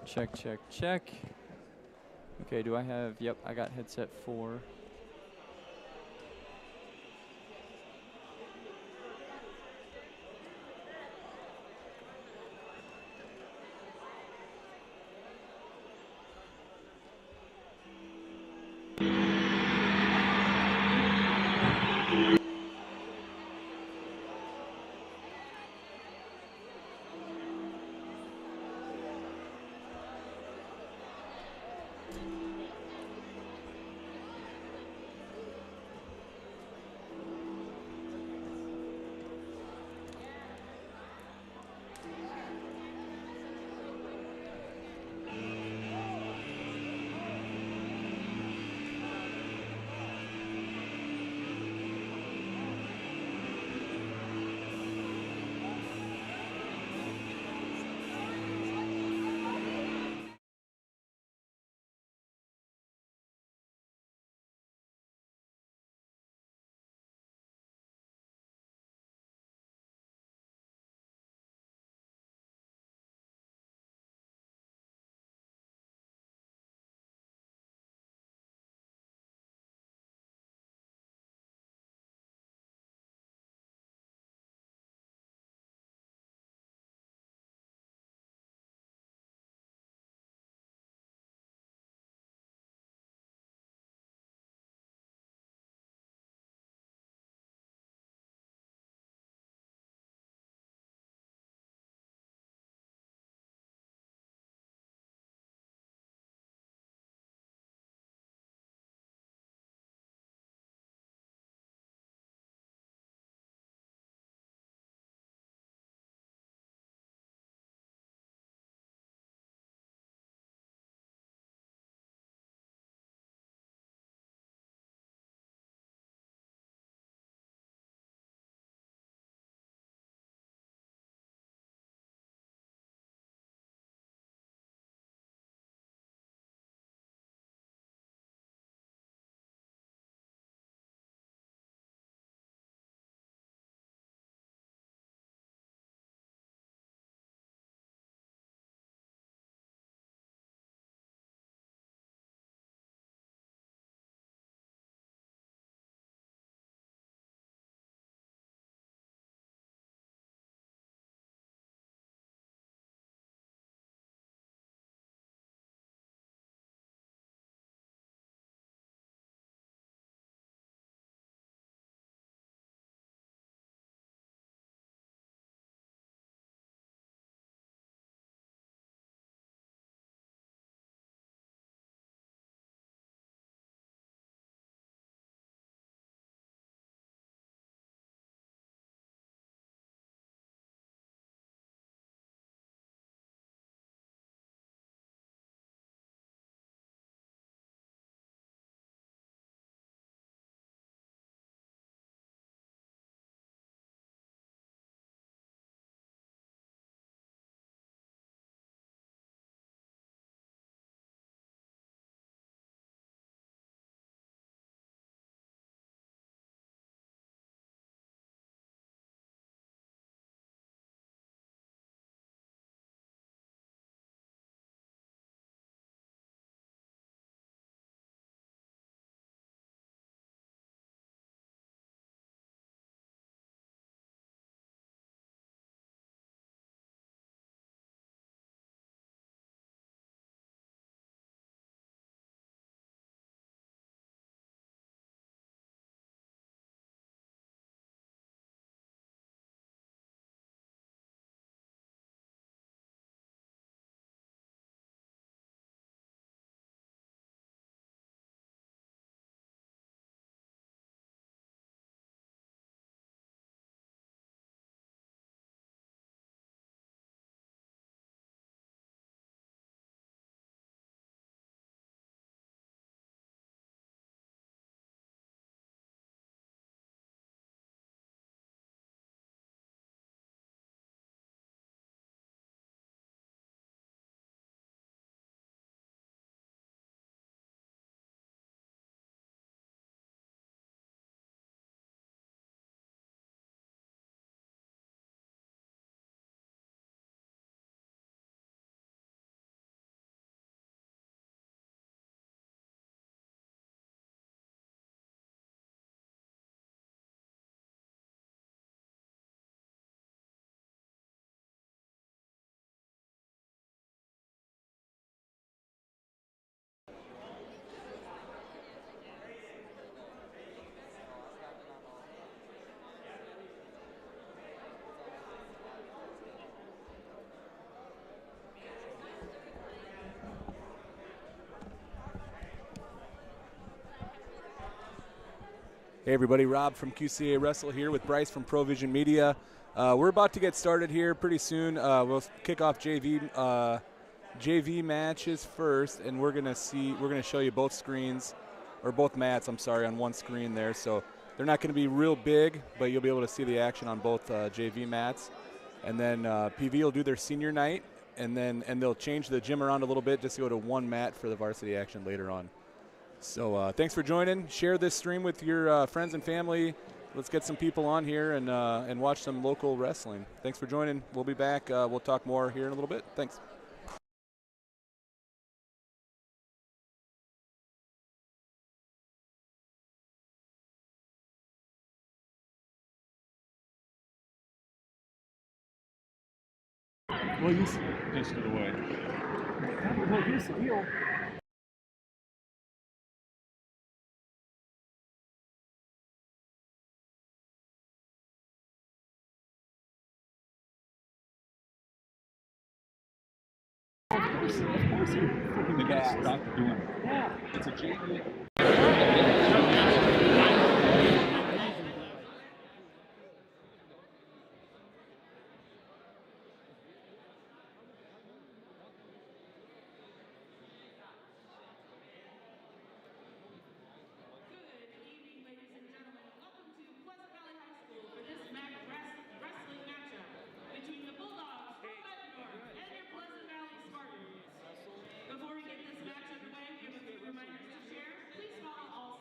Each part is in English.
Check, check, check. Okay, do I have, yep, I got headset 4. Hey everybody, Rob from QCA Wrestle here with Bryce from Provision Media. We're about to get started here pretty soon. We'll kick off JV matches first, and we're gonna show you both screens, or both mats. I'm sorry, on one screen there. So they're not going to be real big, but you'll be able to see the action on both JV mats. And then PV will do their senior night, and they'll change the gym around a little bit just to go to one mat for the varsity action later on. So thanks for joining. Share this stream with your friends and family. Let's get some people on here and watch some local wrestling. Thanks for joining. We'll be back. We'll talk more here in a little bit. Thanks. Well, he's pissed it away. Well, here's the deal. Of course you're freaking They gotta stop doing it. Yeah. It's a JV. Before we get this match underway, we have a few reminders to share. Please follow all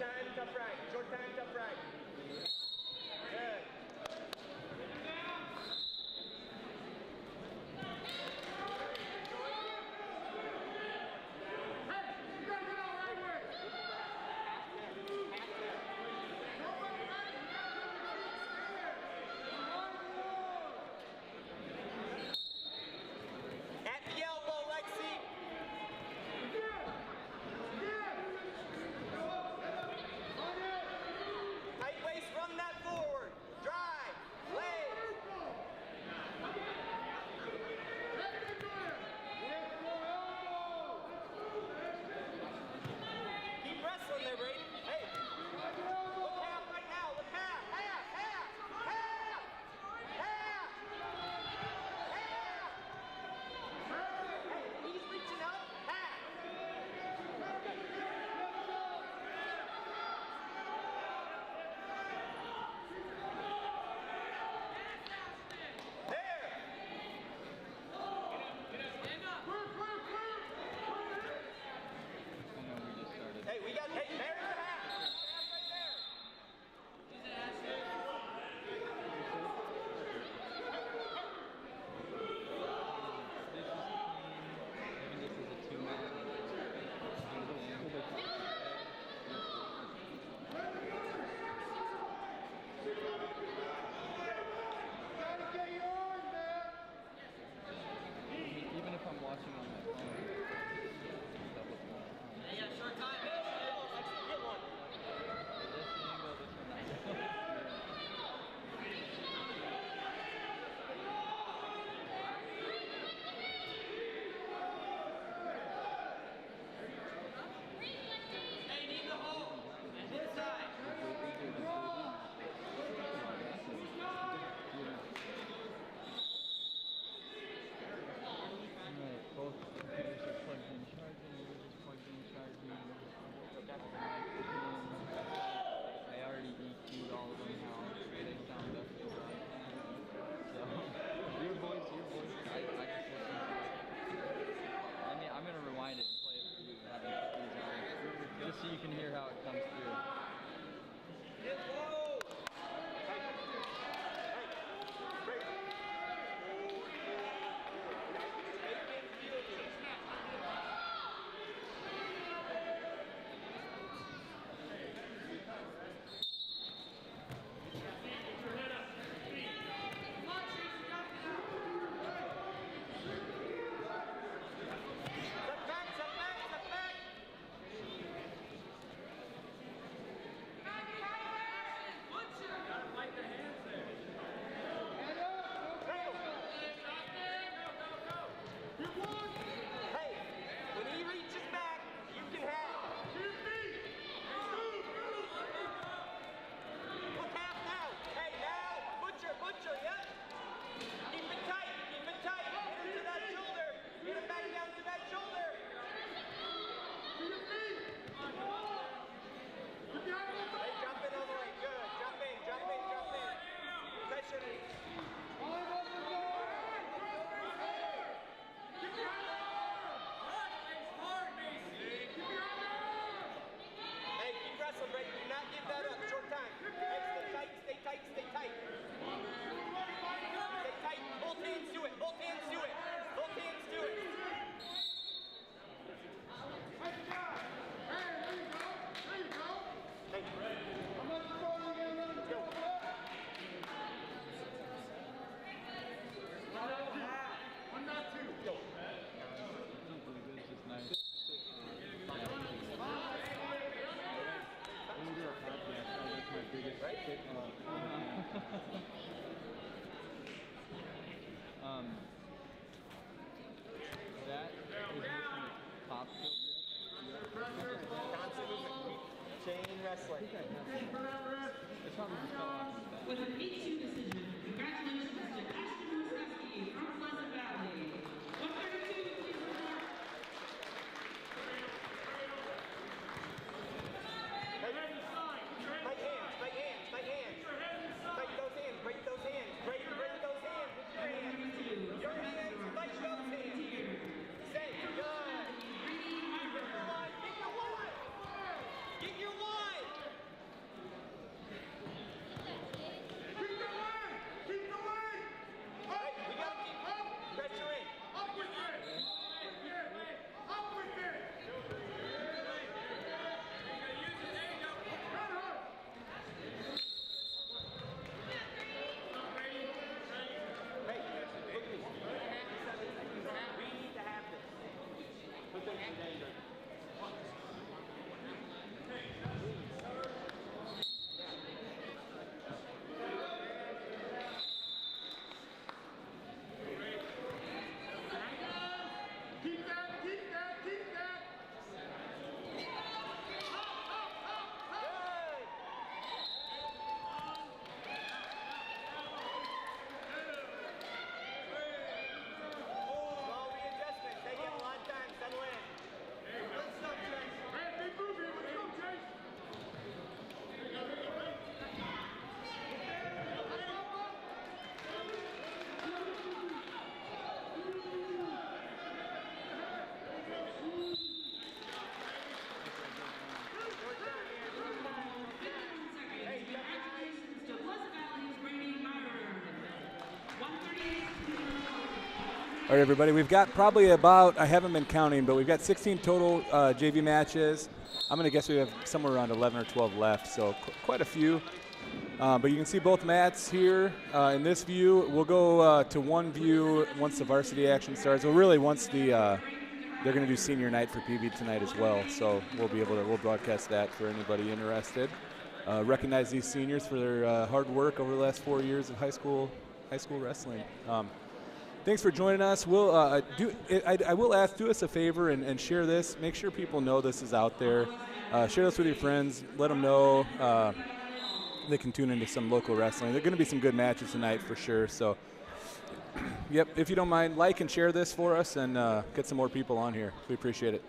time, tough right. Short time, tough right. Good. So you can hear how it comes through. That is top chain wrestling. It's probably just fell off. With an 8-2 decision, congratulations to Ashton Wisniewski from Pleasant Valley. 132, please report. Tight hands, tight hands, tight hands. Tight those hands, break those hands, break those hands with your hands. Your hands, tight those hands. Say, good. Get your line, get your line. Get your line. All right, everybody, we've got probably about, I haven't been counting, but we've got 16 total JV matches. I'm going to guess we have somewhere around 11 or 12 left, so quite a few. But you can see both mats here in this view. We'll go to one view once the varsity action starts. Well, really, once they're going to do senior night for PV tonight as well, so we'll broadcast that for anybody interested. Recognize these seniors for their hard work over the last 4 years of high school wrestling. Thanks for joining us. We'll I will ask, do us a favor and share this. Make sure people know this is out there. Share this with your friends. Let them know they can tune into some local wrestling. There are going to be some good matches tonight for sure. So, yep, if you don't mind, like and share this for us and get some more people on here. We appreciate it.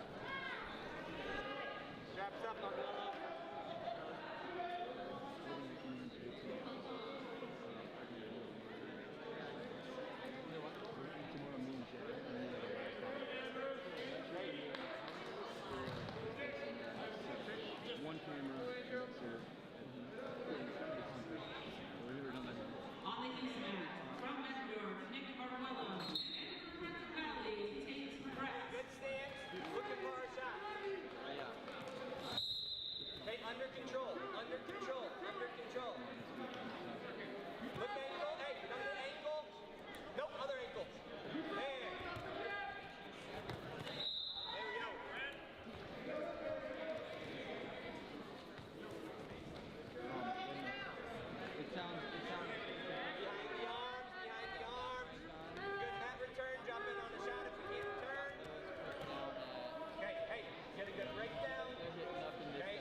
On the east mat, from Bettendorf, Nick Arwella, and from Hudson Valley, Tate Brett. Good stance. Looking for our shot. Hey, under control. Under control. Under control. Look ankle. Hey, another ankle. Nope, other ankle. There. There we go. Behind the arms. Behind the arms. Good mat return. Drop in on the shot if you can't turn. Okay, hey, get a good breakdown. Okay.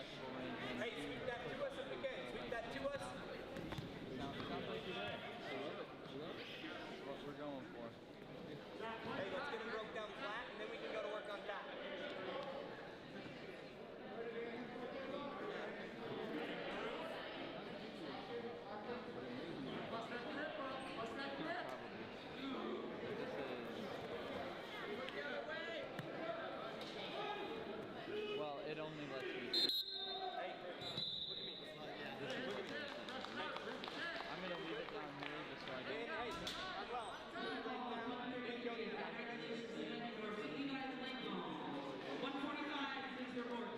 Hey, sweep that to us if you can. Sweep that to us. Hey, let's get him broke down flat, and then we can go to work on top. Well, it only lets me. Hey, look at me. Look at me. I'm gonna leave it down here just so I And don't. hey, well, breakdown, and go to your back. 145 is the report.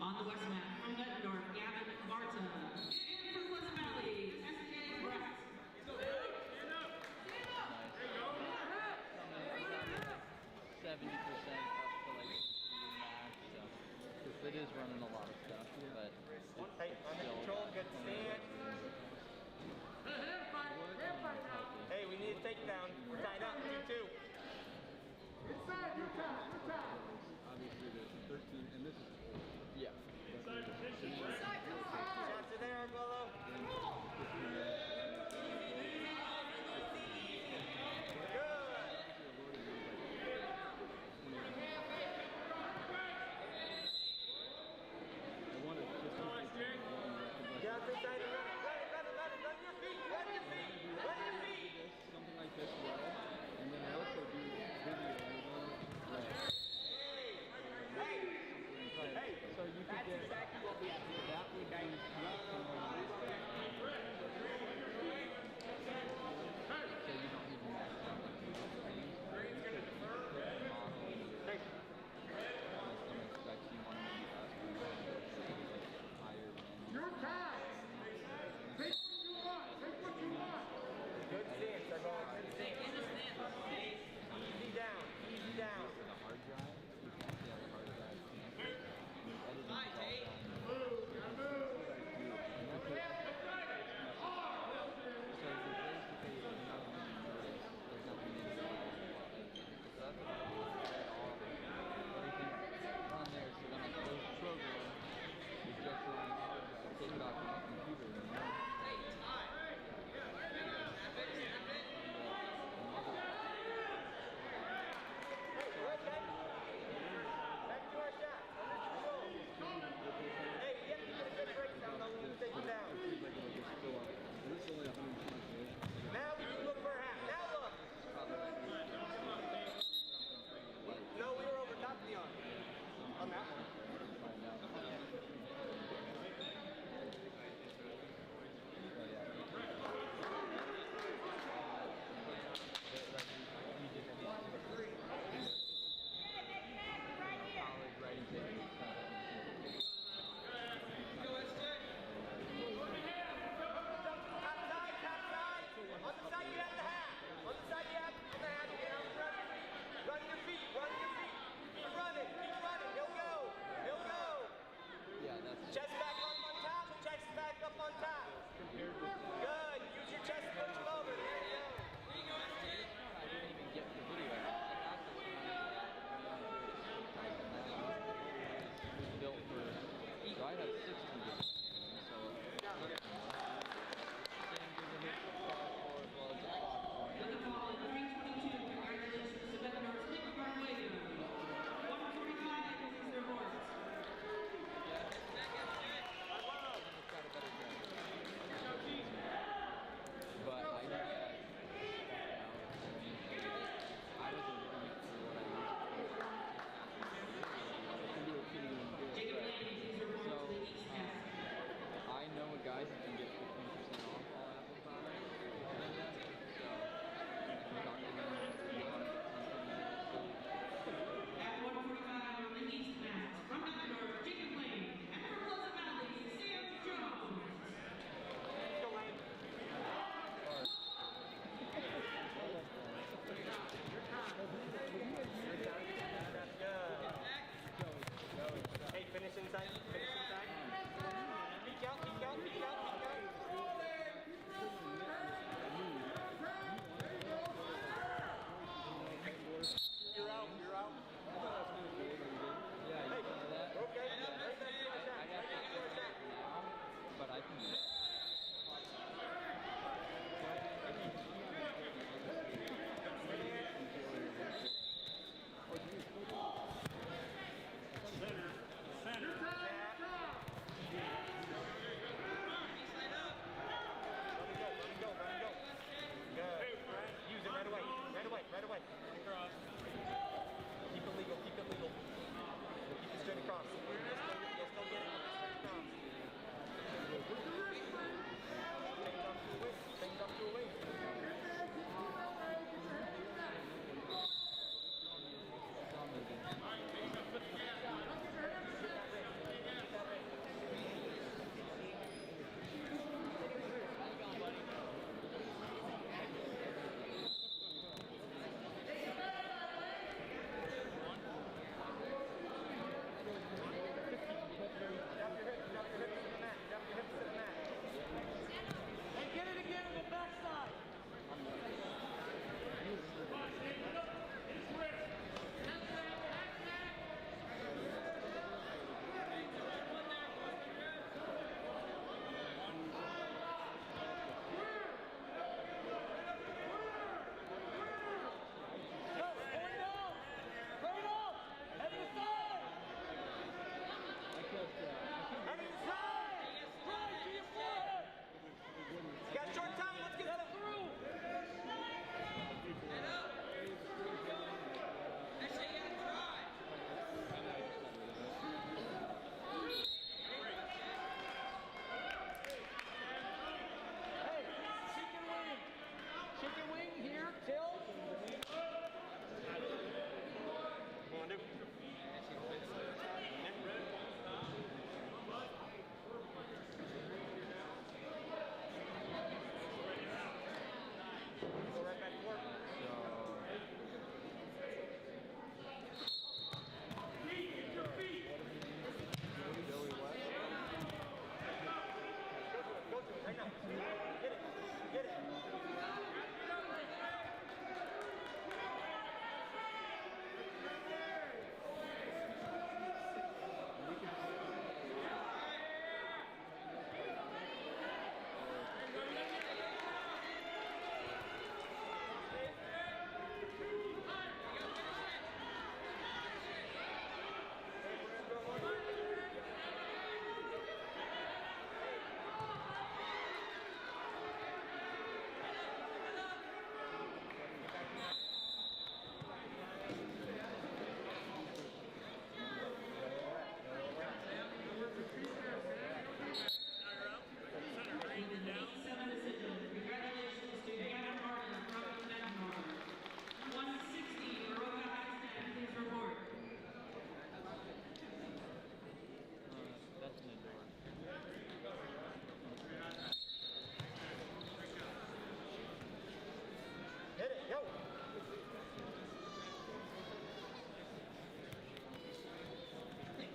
On the west mat, from Bettendorf, Gavin Barta. And from Pleasant Valley, SJ Brett. 70% up to like max, so it is running a lot of stuff, but Hey, under control, good stand. Hey, we need a takedown. We're tied up, 2-2. yeah. Shots are there, Argolo. Good.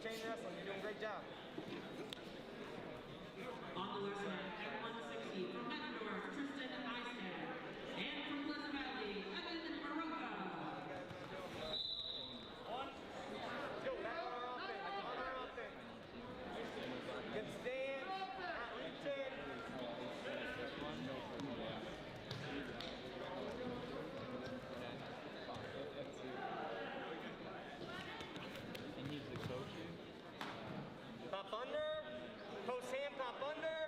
chain wrestling. You're doing a great job. On the left side, at 160 from Bettendorf, Tristan Eisner. And from Pleasant Valley, Evan Maroka. Let's go. Back on our offense. On our offense. Good stand. Not reaching. And he's the coach. Pop under. Post hand, pop under.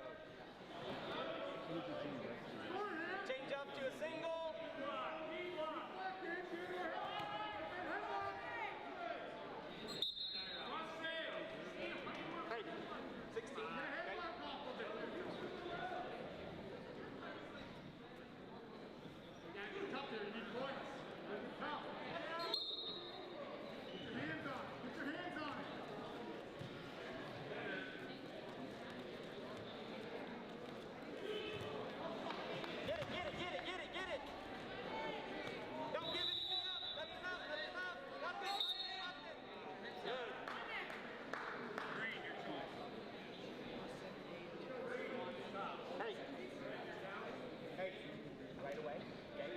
Change up to a single. Hey, 16. Okay. Get it, get it, get it, get it, get it. Don't give anything up. Let it up, let it up. Nothing, nothing. Good. Hey. Hey. Right away. Okay.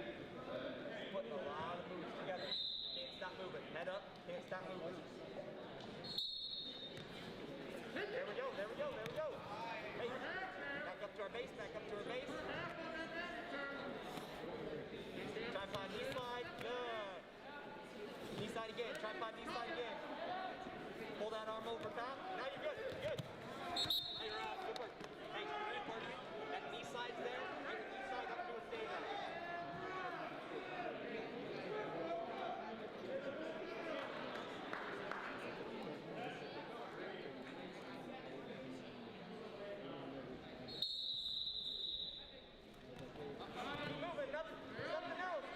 Putting a lot of moves together. Can't stop moving. Head up. Can't stop moving. There we go, there we go, there we go. Hey. Back up to our base, back up to our base. Tripod knee slide, good. Knee slide again, tripod knee slide again. Pull that arm over top. Now you're good, good. Hey, good work. Hey, good work. That knee slide's there. Right with knee slide, up to a stay there. Moving, nothing else.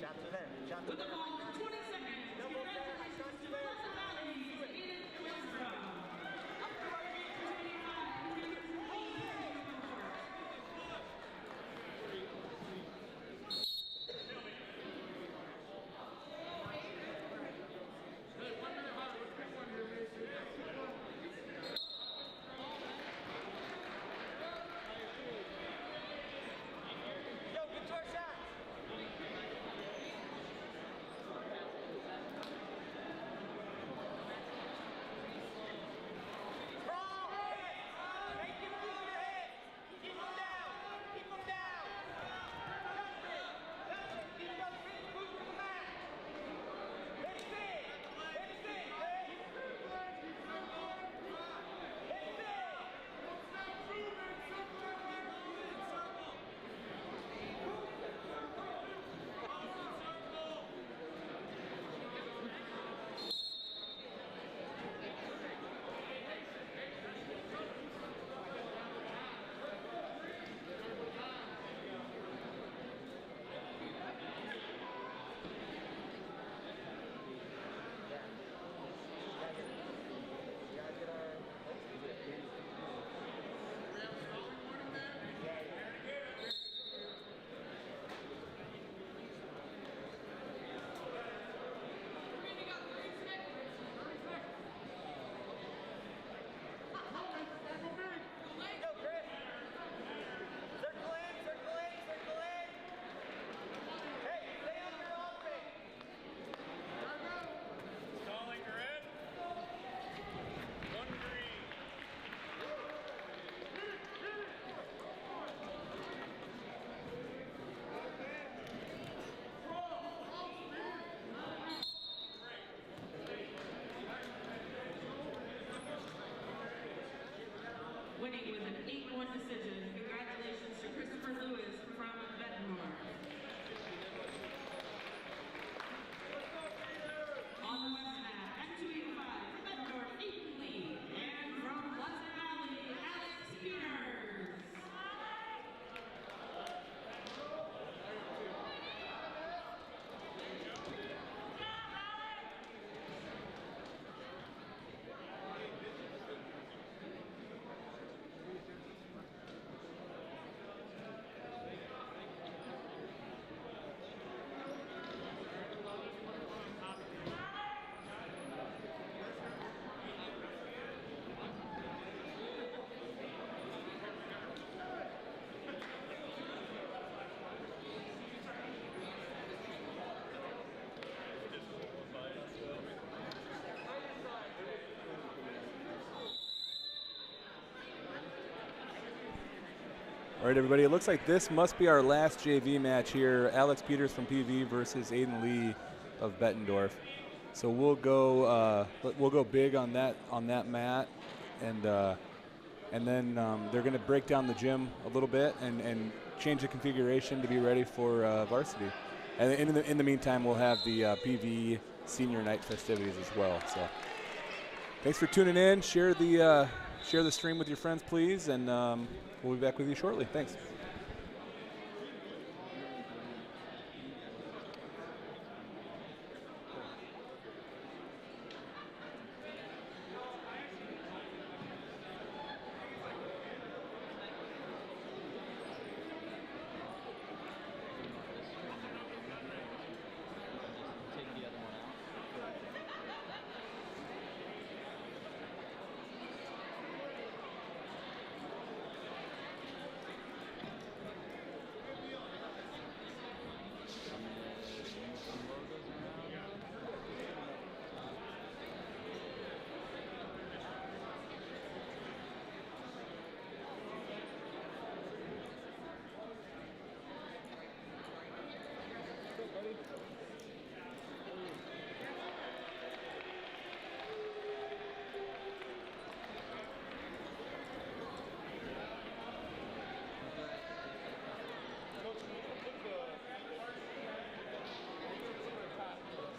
Shots are there. Shots are With the there. call for 20 seconds, congratulations to Pleasant Valley's Aiden Westrom. Yo, get to our shots. Strong hit. Make him feel your hit. Keep him down. Keep him down. Justin. Justin, keep those feet moved to the mat. Hit big. Hit big, man. Hit big. Go, Chris. Circle in, circle in, circle in. Hey, stay on your offense. Stalling red. One green. Winning with an 8-1 decision. Congratulations to Christopher Lewis from Bettendorf. On the west half, at 285 from Bettendorf, Ethan Lee. And from Pleasant Valley, Alex Peters. All right, everybody. It looks like this must be our last JV match here. Alex Peters from PV versus Aiden Lee of Bettendorf. So we'll go big on that mat, and then they're going to break down the gym a little bit and change the configuration to be ready for varsity. And in the meantime, we'll have the PV senior night festivities as well. So thanks for tuning in. Share the stream with your friends, please, and we'll be back with you shortly. Thanks. Take the other one out.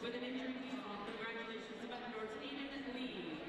With an injury default, congratulations to Bettendorf's Aiden Lee.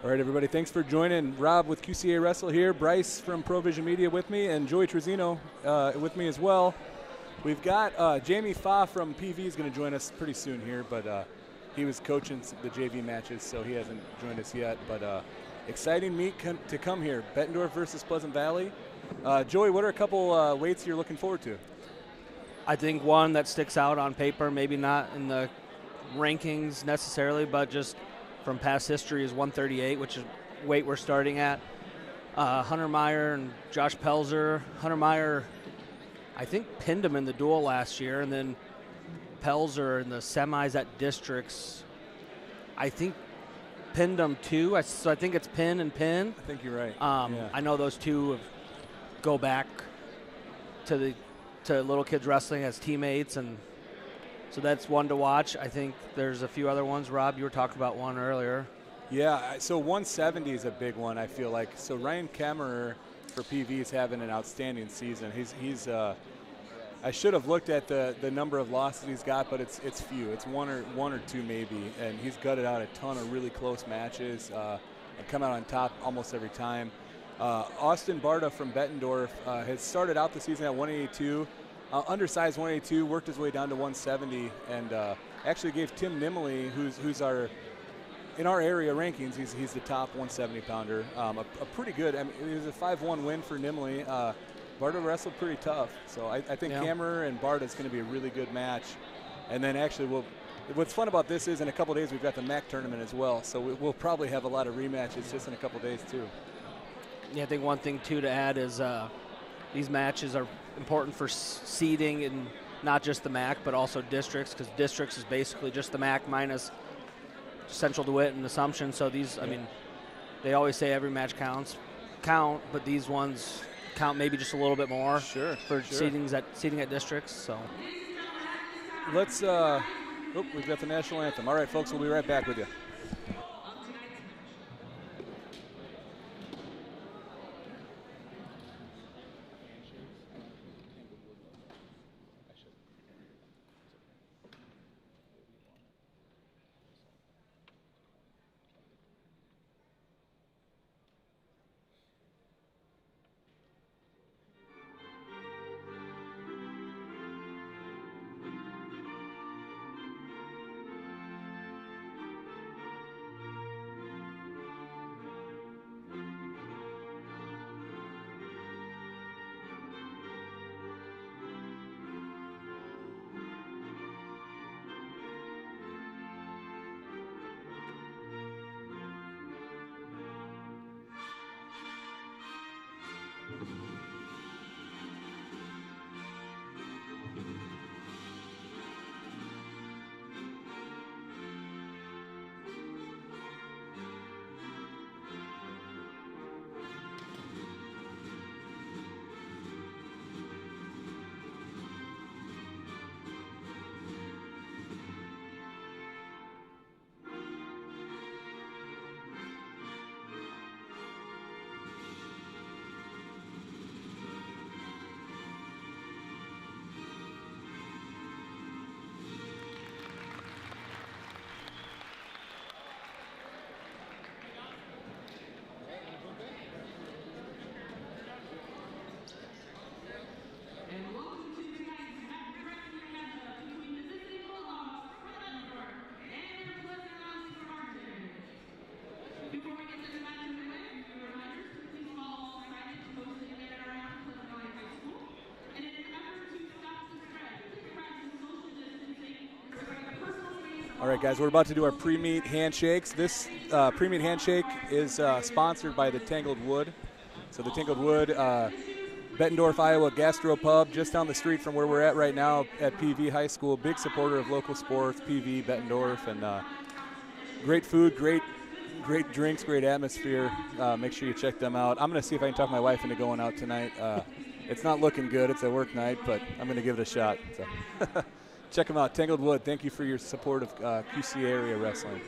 All right, everybody, thanks for joining. Rob with QCA Wrestle here, Bryce from Provision Media with me, and Joey Trezino with me as well. We've got Jamie Fa from PV is going to join us pretty soon here, but he was coaching the JV matches, so he hasn't joined us yet. But exciting meet to come here, Bettendorf versus Pleasant Valley. Joey, what are a couple weights you're looking forward to? I think one that sticks out on paper, maybe not in the rankings necessarily, but just from past history is 138, which is weight we're starting at. Hunter Meyer and Josh Pelzer. Hunter Meyer, I think, pinned him in the duel last year, and then Pelzer in the semis at districts, I think, pinned him too. So I think it's pin and pin. I think you're right. Yeah. I know those two go back to Little Kids Wrestling as teammates, and so that's one to watch. I think there's a few other ones. Rob, you were talking about one earlier. Yeah, so 170 is a big one, I feel like. So Ryan Kemmerer for PV is having an outstanding season. He's I should have looked at the number of losses he's got, but it's few. It's one or two maybe, and he's gutted out a ton of really close matches and come out on top almost every time. Austin Barta from Bettendorf has started out the season at 182, undersized 182, worked his way down to 170, and actually gave Tim Nimley, who's in our area rankings, he's the top 170 pounder. A pretty good. I mean, it was a 5-1 win for Nimley. Barta wrestled pretty tough, so I think Kemmerer and Barta is going to be a really good match. And then actually, what's fun about this is in a couple days we've got the MAC tournament as well, so we'll probably have a lot of rematches just in a couple days too. Yeah, I think one thing too to add is these matches are important for seeding and not just the MAC, but also districts, because districts is basically just the MAC minus Central DeWitt and Assumption. So these, I mean, they always say every match counts, but these ones count maybe just a little bit more. Sure. For seeding at districts. So let's. We've got the national anthem. All right, folks, we'll be right back with you. All right, guys, we're about to do our pre-meet handshakes. This pre-meet handshake is sponsored by the Tangled Wood. So the Tangled Wood, Bettendorf, Iowa Gastropub, just down the street from where we're at right now at PV High School. Big supporter of local sports, PV, Bettendorf, and great food, great drinks, great atmosphere. Make sure you check them out. I'm going to see if I can talk my wife into going out tonight. It's not looking good. It's a work night, but I'm going to give it a shot. So. Check them out. Tangled Wood, thank you for your support of QC area wrestling.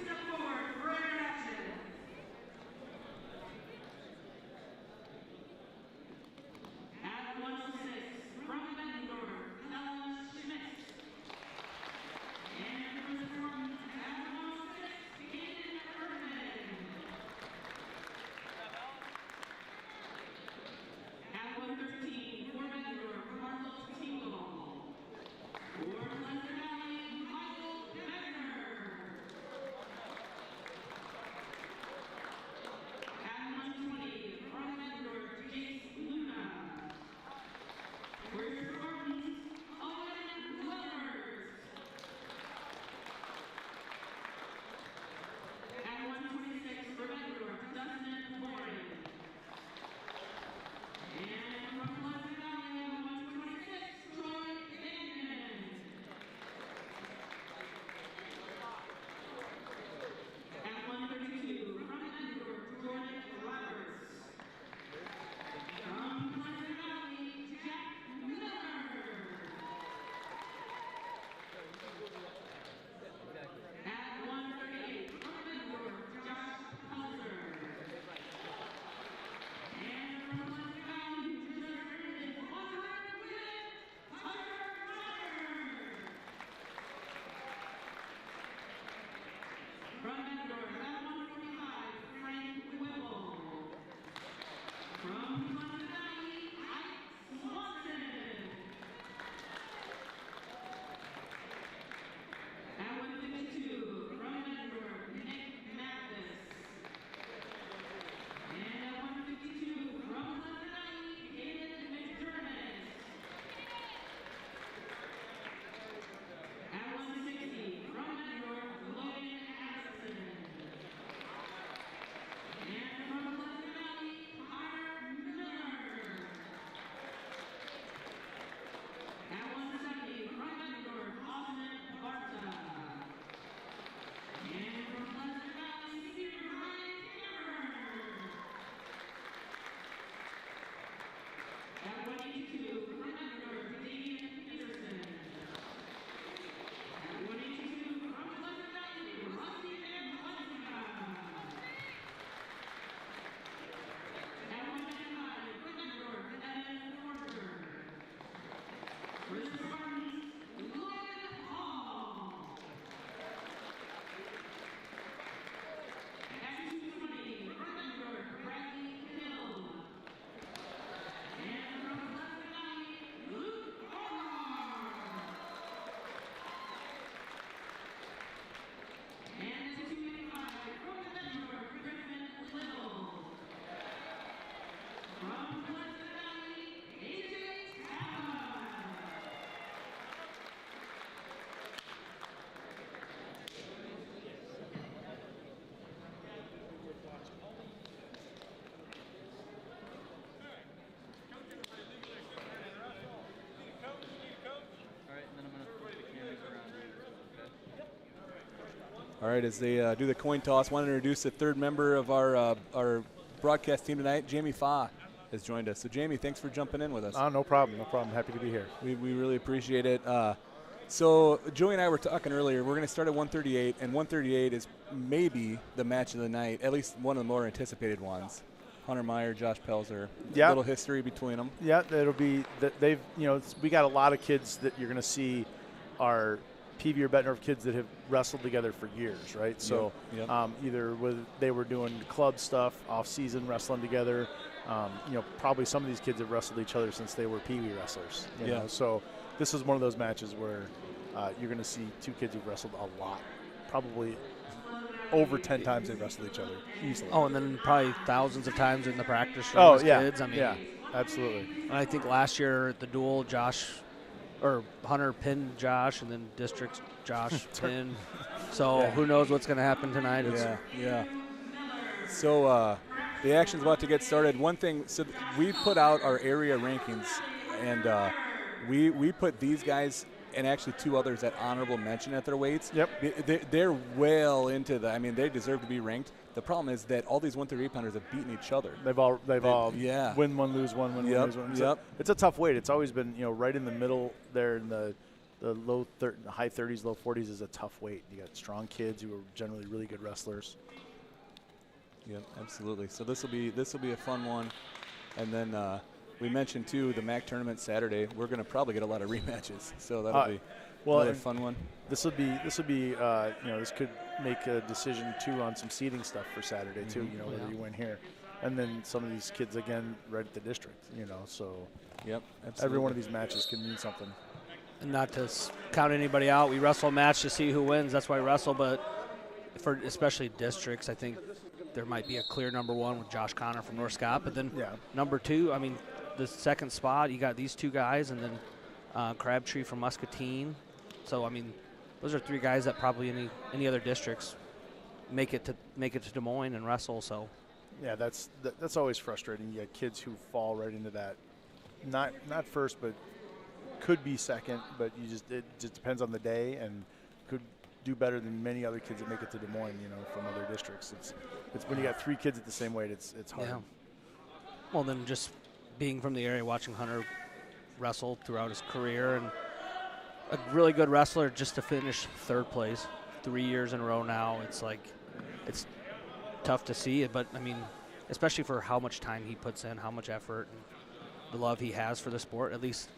All right, as they do the coin toss, I want to introduce the third member of our broadcast team tonight. Jamie Fa has joined us. So, Jamie, thanks for jumping in with us. No problem. No problem. Happy to be here. We really appreciate it. So, Joey and I were talking earlier. We're going to start at 138, and 138 is maybe the match of the night, at least one of the more anticipated ones. Hunter Meyer, Josh Pelzer. Yeah. A little history between them. Yeah, it'll be they've we got a lot of kids that you're going to see are PV or Bettendorf kids that have wrestled together for years, right? So Yep. either they were doing club stuff, off season wrestling together. Probably some of these kids have wrestled each other since they were PV wrestlers. You know? So this is one of those matches where you're going to see two kids who've wrestled a lot, probably over 10 times they've wrestled each other easily. Oh, and then probably thousands of times in the practice room Oh as yeah, kids. I mean, yeah, absolutely. And I think last year at the duel, Hunter pinned Josh, and then districts Josh pinned. So who knows what's going to happen tonight? Yeah. So the action's about to get started. One thing, so we put out our area rankings, and we put these guys and actually two others at honorable mention at their weights. Yep. They're well into the. I mean, they deserve to be ranked. The problem is that all these 138 pounders have beaten each other. They've all win one, lose one, win one, lose one. It's a tough weight. It's always been right in the middle there in the high 30s, low 40s is a tough weight. You got strong kids who are generally really good wrestlers. Yep, absolutely. So this will be a fun one, and then we mentioned too the MAC tournament Saturday. We're going to probably get a lot of rematches, so that'll be another fun one. This will be this could make a decision too on some seeding stuff for Saturday too. Whether you win here, and then some of these kids again right at the district. So yep, absolutely. Every one of these matches can mean something. And not to count anybody out, we wrestle a match to see who wins. That's why we wrestle. But for especially districts, I think there might be a clear number one with Josh Connor from North Scott. But then number two, I mean, the second spot, you got these two guys, and then Crabtree from Muscatine. So I mean, those are three guys that probably any other districts make it to Des Moines and wrestle. So yeah, that's always frustrating. You got kids who fall right into that, not first, but could be second. But it just depends on the day, and could do better than many other kids that make it to Des Moines. From other districts. It's when you got three kids at the same weight, it's hard. Yeah. Well, then just being from the area, watching Hunter wrestle throughout his career, and a really good wrestler just to finish third place 3 years in a row now. It's it's tough to see it, but I mean, especially for how much time he puts in, how much effort, and the love he has for the sport. At least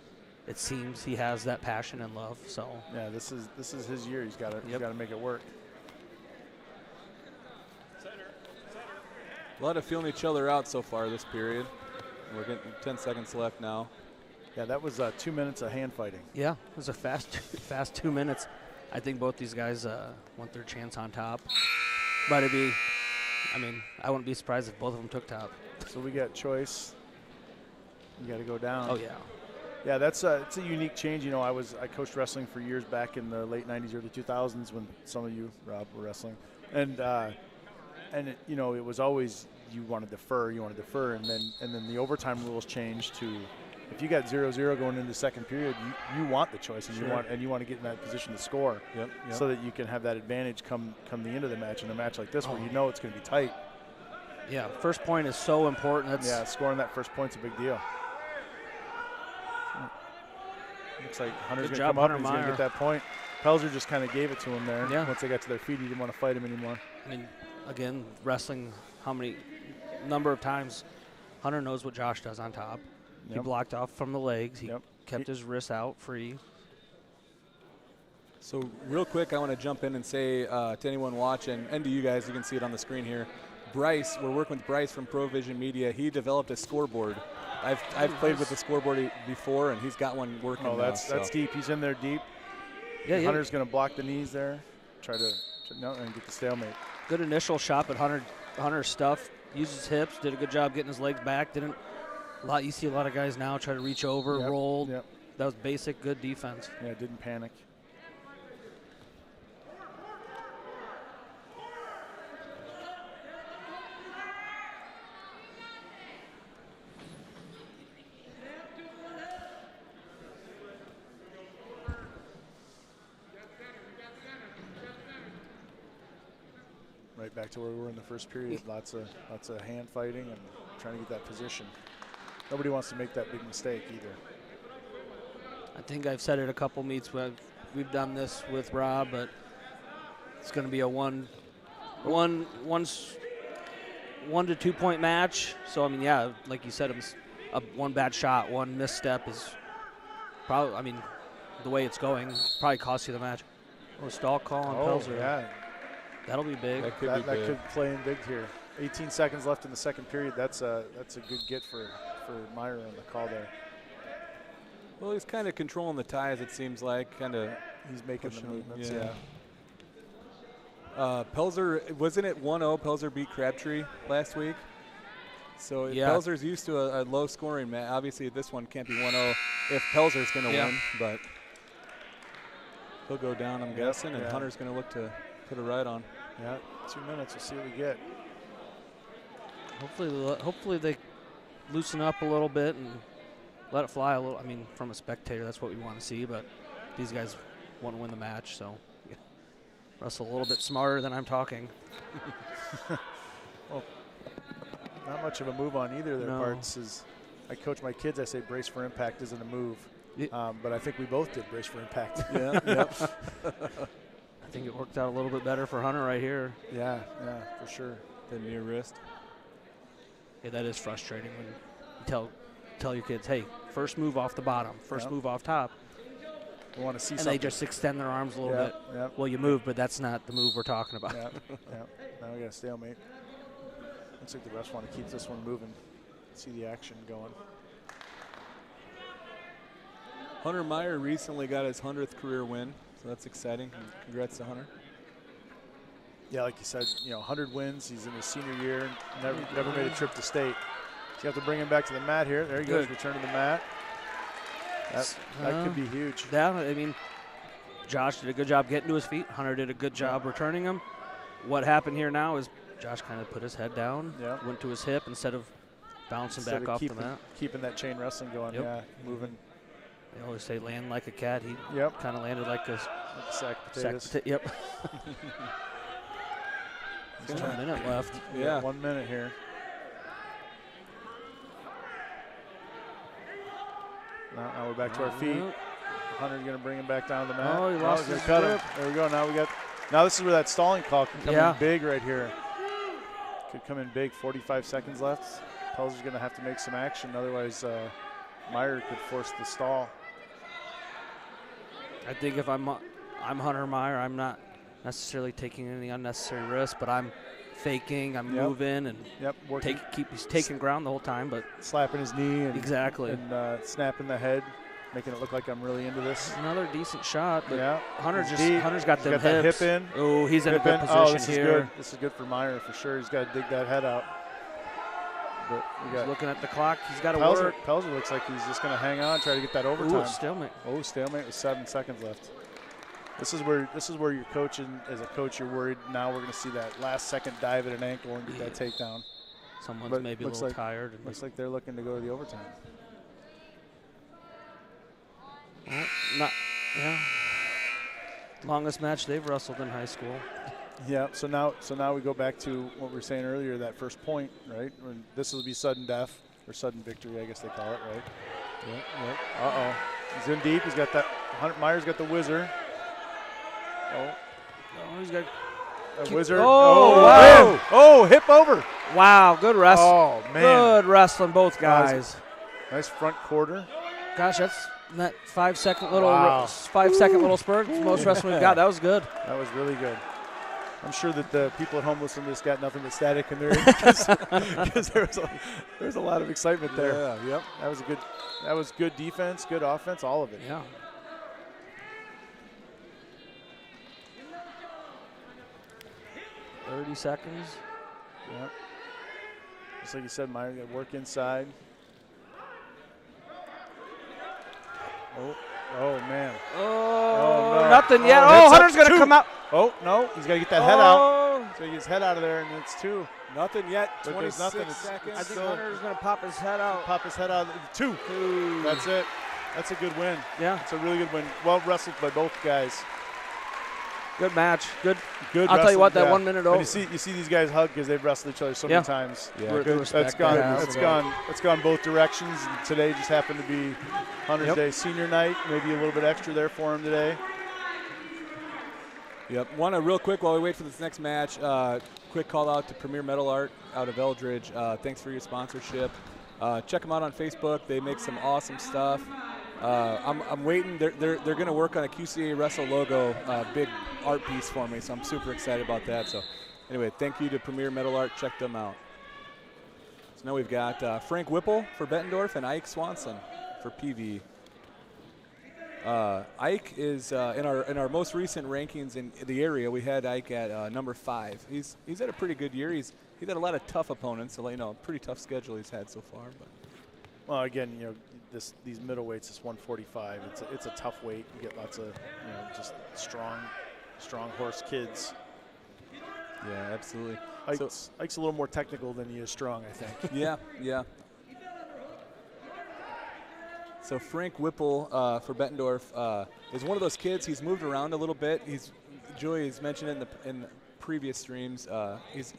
it seems he has that passion and love. So yeah, this is his year. He's got to make it work. A lot of feeling each other out so far this period. We're getting 10 seconds left now. Yeah, that was 2 minutes of hand fighting. Yeah, it was a fast 2 minutes. I think both these guys want their chance on top. But I wouldn't be surprised if both of them took top. So we got choice. You got to go down. Oh yeah. Yeah, it's a unique change. I coached wrestling for years back in the late '90s, early 2000s when some of you, Rob, were wrestling, and it was always you want to defer, and then the overtime rules changed to if you got 0-0 going into second period, you want the choice, and you want to get in that position to score, so that you can have that advantage come the end of the match in a match like this where it's going to be tight. Yeah, first point is so important. Scoring that first point's a big deal. Looks like Hunter's going to come up and he's going to get that point. Pelzer just kind of gave it to him there. Yeah. Once they got to their feet, he didn't want to fight him anymore. I mean, again, wrestling, number of times, Hunter knows what Josh does on top. He blocked off from the legs. He kept his wrists out free. So real quick, I want to jump in and say to anyone watching, and to you guys, you can see it on the screen here, Bryce, we're working with Bryce from Provision Media. He developed a scoreboard. I've played with the scoreboard before, and he's got one working. Oh, that's deep. He's in there deep. Yeah, Hunter's going to block the knees there, and get the stalemate. Good initial shot, but Hunter's stuff. Used his hips, did a good job getting his legs back. You see a lot of guys now try to reach over, roll. Yep. That was basic, good defense. Yeah, didn't panic. right back to where we were in the first period. Lots of hand fighting and trying to get that position. Nobody wants to make that big mistake either. I think I've said it a couple meets where we've done this with Rob, but it's going to be a one to 2 point match. So I mean, yeah, like you said, one bad shot, one misstep is probably. I mean, the way it's going probably costs you the match. Oh, stall call on Pelzer. Yeah, that'll be big. That could that, be that big. could play in big here. 18 seconds left in the second period. That's a good get for Meyer on the call there. Well, he's kind of controlling the ties, it seems like. He's making the movements. Yeah. Pelzer, wasn't it 1-0? Pelzer beat Crabtree last week. So Pelzer's used to a low-scoring match. Obviously, this one can't be 1-0 if Pelzer's going to win, but he'll go down, I'm guessing, and Hunter's going to look to put a ride on. Yeah, 2 minutes. We'll see what we get. Hopefully they loosen up a little bit and let it fly a little. I mean, from a spectator, that's what we want to see, but these guys want to win the match, so Russell a little bit smarter than I'm talking. Well, not much of a move on either of their parts. As I coach my kids, I say brace for impact isn't a move. But I think we both did brace for impact. Yep. I think it worked out a little bit better for Hunter right here. Yeah, for sure. The near wrist. Yeah, that is frustrating when you tell your kids, hey, first move off the bottom, first move off top. We want to see and something. They just extend their arms a little bit. Yep. Well, you move, but that's not the move we're talking about. Yep. Now we got a stalemate. Looks like the refs want to keep this one moving. See the action going. Hunter Meyer recently got his 100th career win, so that's exciting. Congrats to Hunter. Yeah, like you said, 100 wins. He's in his senior year. Never made a trip to state. So you have to bring him back to the mat here. There he goes, return to the mat. That could be huge. Yeah, I mean, Josh did a good job getting to his feet. Hunter did a good job returning him. What happened here now is Josh kind of put his head down, went to his hip instead of bouncing back off the mat. Keeping that chain wrestling going, moving. They always say land like a cat. He kind of landed like a sack potatoes. Yep. There's 1 minute left. Yeah, 1 minute here. Now we're back to our feet. Hunter's going to bring him back down to the mat. Oh, he lost his cut grip. him. There we go. Now this is where that stalling call can come in big right here. Could come in big. 45 seconds left. Pelzer's going to have to make some action. Otherwise, Meyer could force the stall. I think if I'm Hunter Meyer, I'm not necessarily taking any unnecessary risks, but I'm faking, I'm moving, and he's taking ground the whole time, but slapping his knee and and snapping the head, making it look like I'm really into this. Another decent shot, but Hunter's got got them that hips. hip in. Oh, he's in a good position this here. Is good. This is good for Meyer for sure. He's got to dig that head out. But he's looking at the clock. He's got to work. Pelzer looks like he's just going to hang on, try to get that overtime. Ooh, stalemate. Oh, stalemate with 7 seconds left. This is where you're coaching. As a coach, you're worried. Now we're going to see that last second dive at an ankle and get that takedown. Someone's maybe a little tired. Looks like they're looking to go to the overtime. Longest match they've wrestled in high school. Yeah. So now we go back to what we were saying earlier. That first point, right? When this will be sudden death or sudden victory, I guess they call it, right? Yep. Uh-oh. He's in deep. He's got that. Meyer's got the whizzer. He's got a whizzer. Oh, wow. Oh, hip over. Wow, good wrestling. Oh, man. Good wrestling, both guys. Nice front quarter. Gosh, that's that 5 second little spurt. Most wrestling we've got. That was good. That was really good. I'm sure that the people at home listening to this got nothing but static in their ears because there was a lot of excitement there. Yeah, yep. That was good defense, good offense, all of it. Yeah. $30 seconds. Yeah. Just like you said, Meyer got work inside. Oh man. Oh, no. Nothing yet. Oh, Hunter's going to come out. Oh, no. He's got to get that head out. So he gets his head out of there, and it's 2. Nothing yet. But 26 seconds. I think Hunter's going to pop his head out. Pop his head out. 2. That's it. That's a good win. Yeah. It's a really good win. Well wrestled by both guys. Good match. Good. Good. I'll tell you what, wrestling, that yeah. 1 minute And over. you see these guys hug because they've wrestled each other so Yeah. many times. Yeah, The good. respect That's they have. It's gone both directions. And today just happened to be Hunter's Yep. Day senior night. Maybe a little bit extra there for him today. Yep. Want to real quick while we wait for this next match, quick call out to Premier Metal Art out of Eldridge. Thanks for your sponsorship. Check them out on Facebook. They make some awesome stuff. I'm waiting. They're going to work on a QCA Wrestle logo, big art piece for me. So I'm super excited about that. So anyway, thank you to Premier Metal Art. Check them out. So now we've got Frank Whipple for Bettendorf and Ike Swanson for PV. Ike is in our most recent rankings in the area. We had Ike at number 5. He's had a pretty good year. He's had a lot of tough opponents. So pretty tough schedule he's had so far. But Well, again, these middleweights, this 145, it's a tough weight. You get lots of just strong horse kids. yeah, absolutely. Ike's a little more technical than he is strong, I think. Yeah. So Frank Whipple for Bettendorf is one of those kids. He's moved around a little bit. Joey has mentioned in the previous streams. He's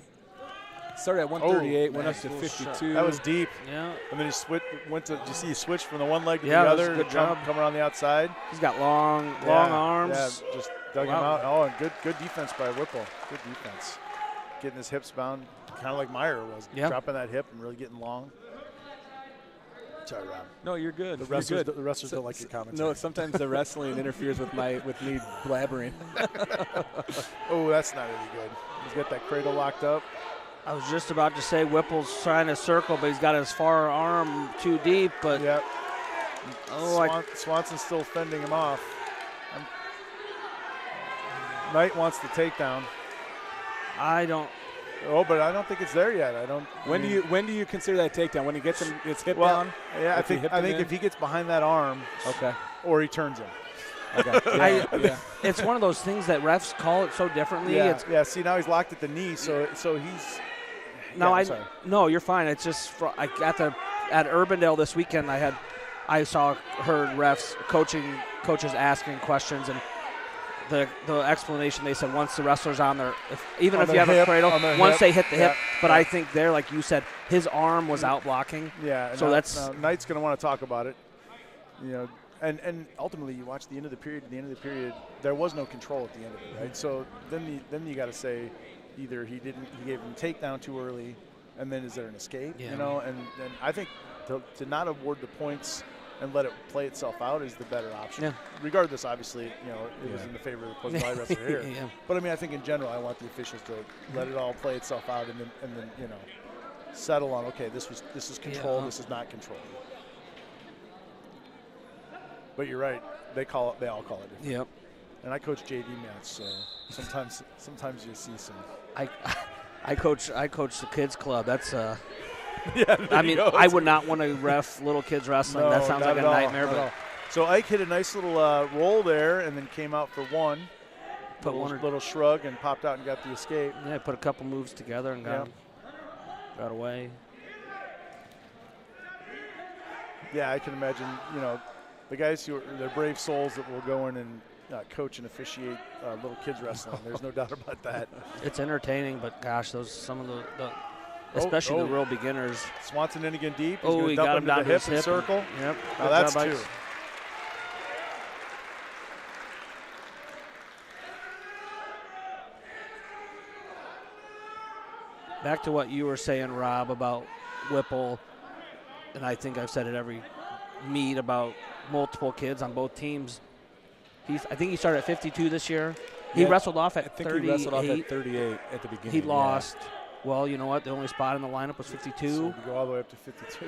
started at 138, went up to 52. That was deep. Yeah. And then he went to. Did you see he switched from the one leg to Yeah, the that was other? a good job. Come around the outside. He's got long Yeah, arms. Yeah, just dug him Wow. out. Oh, and good defense by Whipple. Good defense. Getting his hips bound, kind of like Meyer was. Yeah. Dropping that hip and really getting long. Sorry, Rob. No, you're good. The You're wrestlers, good. the wrestlers don't like your commentary. No, sometimes the wrestling interferes with me blabbering. Oh, that's not really good. He's got that cradle locked up. I was just about to say Whipple's trying to circle, but he's got his far arm too deep. But Yep. oh, Swanson's still fending him off. Knight wants the takedown. I don't. Oh, but I don't think it's there yet. When do you consider that takedown? When he gets his hip Well, down? yeah, I If he think hipped him in? if he gets behind that arm, Okay. or he turns him. Okay. Yeah. It's one of those things that refs call it so differently. Yeah, It's, yeah. See, now he's locked at the knee, so he's. no, yeah, I'm sorry. no, you're fine. It's just at Urbandale this weekend. I heard refs coaches asking questions, and the explanation they said once the wrestler's on there, even On if the you have hip, a cradle, on the once hip, they hit the hip. yeah, But yeah. I think there, like you said, his arm was out blocking. Yeah. So now Knight's going to want to talk about it. And ultimately, you watch the end of the period. At the end of the period, there was no control at the end of it, right? So then you got to say, either he gave him takedown too early, and then is there an escape? Yeah. And I think to not award the points and let it play itself out is the better option. Yeah. Regardless, obviously, it was in the favor of the opposing body wrestler here. Yeah. But I mean, I think in general, I want the officials to let it all play itself out, and then settle on, okay, this is control, Yeah. this is not control. But you're right, they all call it different. Yep. And I coach JV match, so sometimes you see some. I coach the kids club. That's Yeah, I mean, I would not want to ref little kids wrestling. No, That sounds not like a at all, nightmare. not at But all. So Ike hit a nice little roll there, and then came out for one. Put one or- little shrug and popped out and got the escape. yeah, put a couple moves together and got away. Yeah, I can imagine. The guys they're brave souls that will go in and coach and officiate little kids wrestling. There's no doubt about that. It's entertaining, but gosh, some of the especially the real beginners. Swanson in again deep. He's Oh, gonna he dump got him him down to to the his hip and hip. circle. Yep. Now Good that's job, two. Ike. Back to what you were saying, Rob, about Whipple, and I think I've said it every meet about multiple kids on both teams. I think he started at 52 this year. He Yeah, wrestled off I at think 38. he wrestled off at 38 at the beginning. He lost. Well, you know what? The only spot in the lineup was 52. So we go all the way up to 52.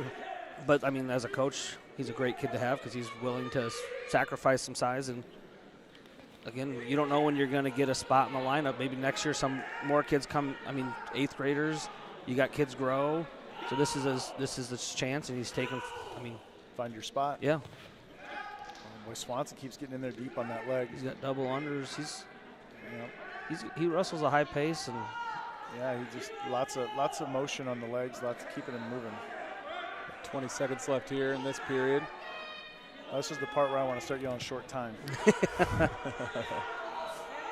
But, I mean, as a coach, he's a great kid to have because he's willing to sacrifice some size. And, again, you don't know when you're going to get a spot in the lineup. Maybe next year some more kids come. I mean, 8th graders, you got kids grow. So this is his chance, and he's taking, Find your spot. yeah. Boy, Swanson keeps getting in there deep on that leg. He's got double unders. Yep. He wrestles a high pace, and Yeah, he just lots of motion on the legs, lots of keeping him moving. 20 seconds left here in this period. This is the part where I want to start yelling short time.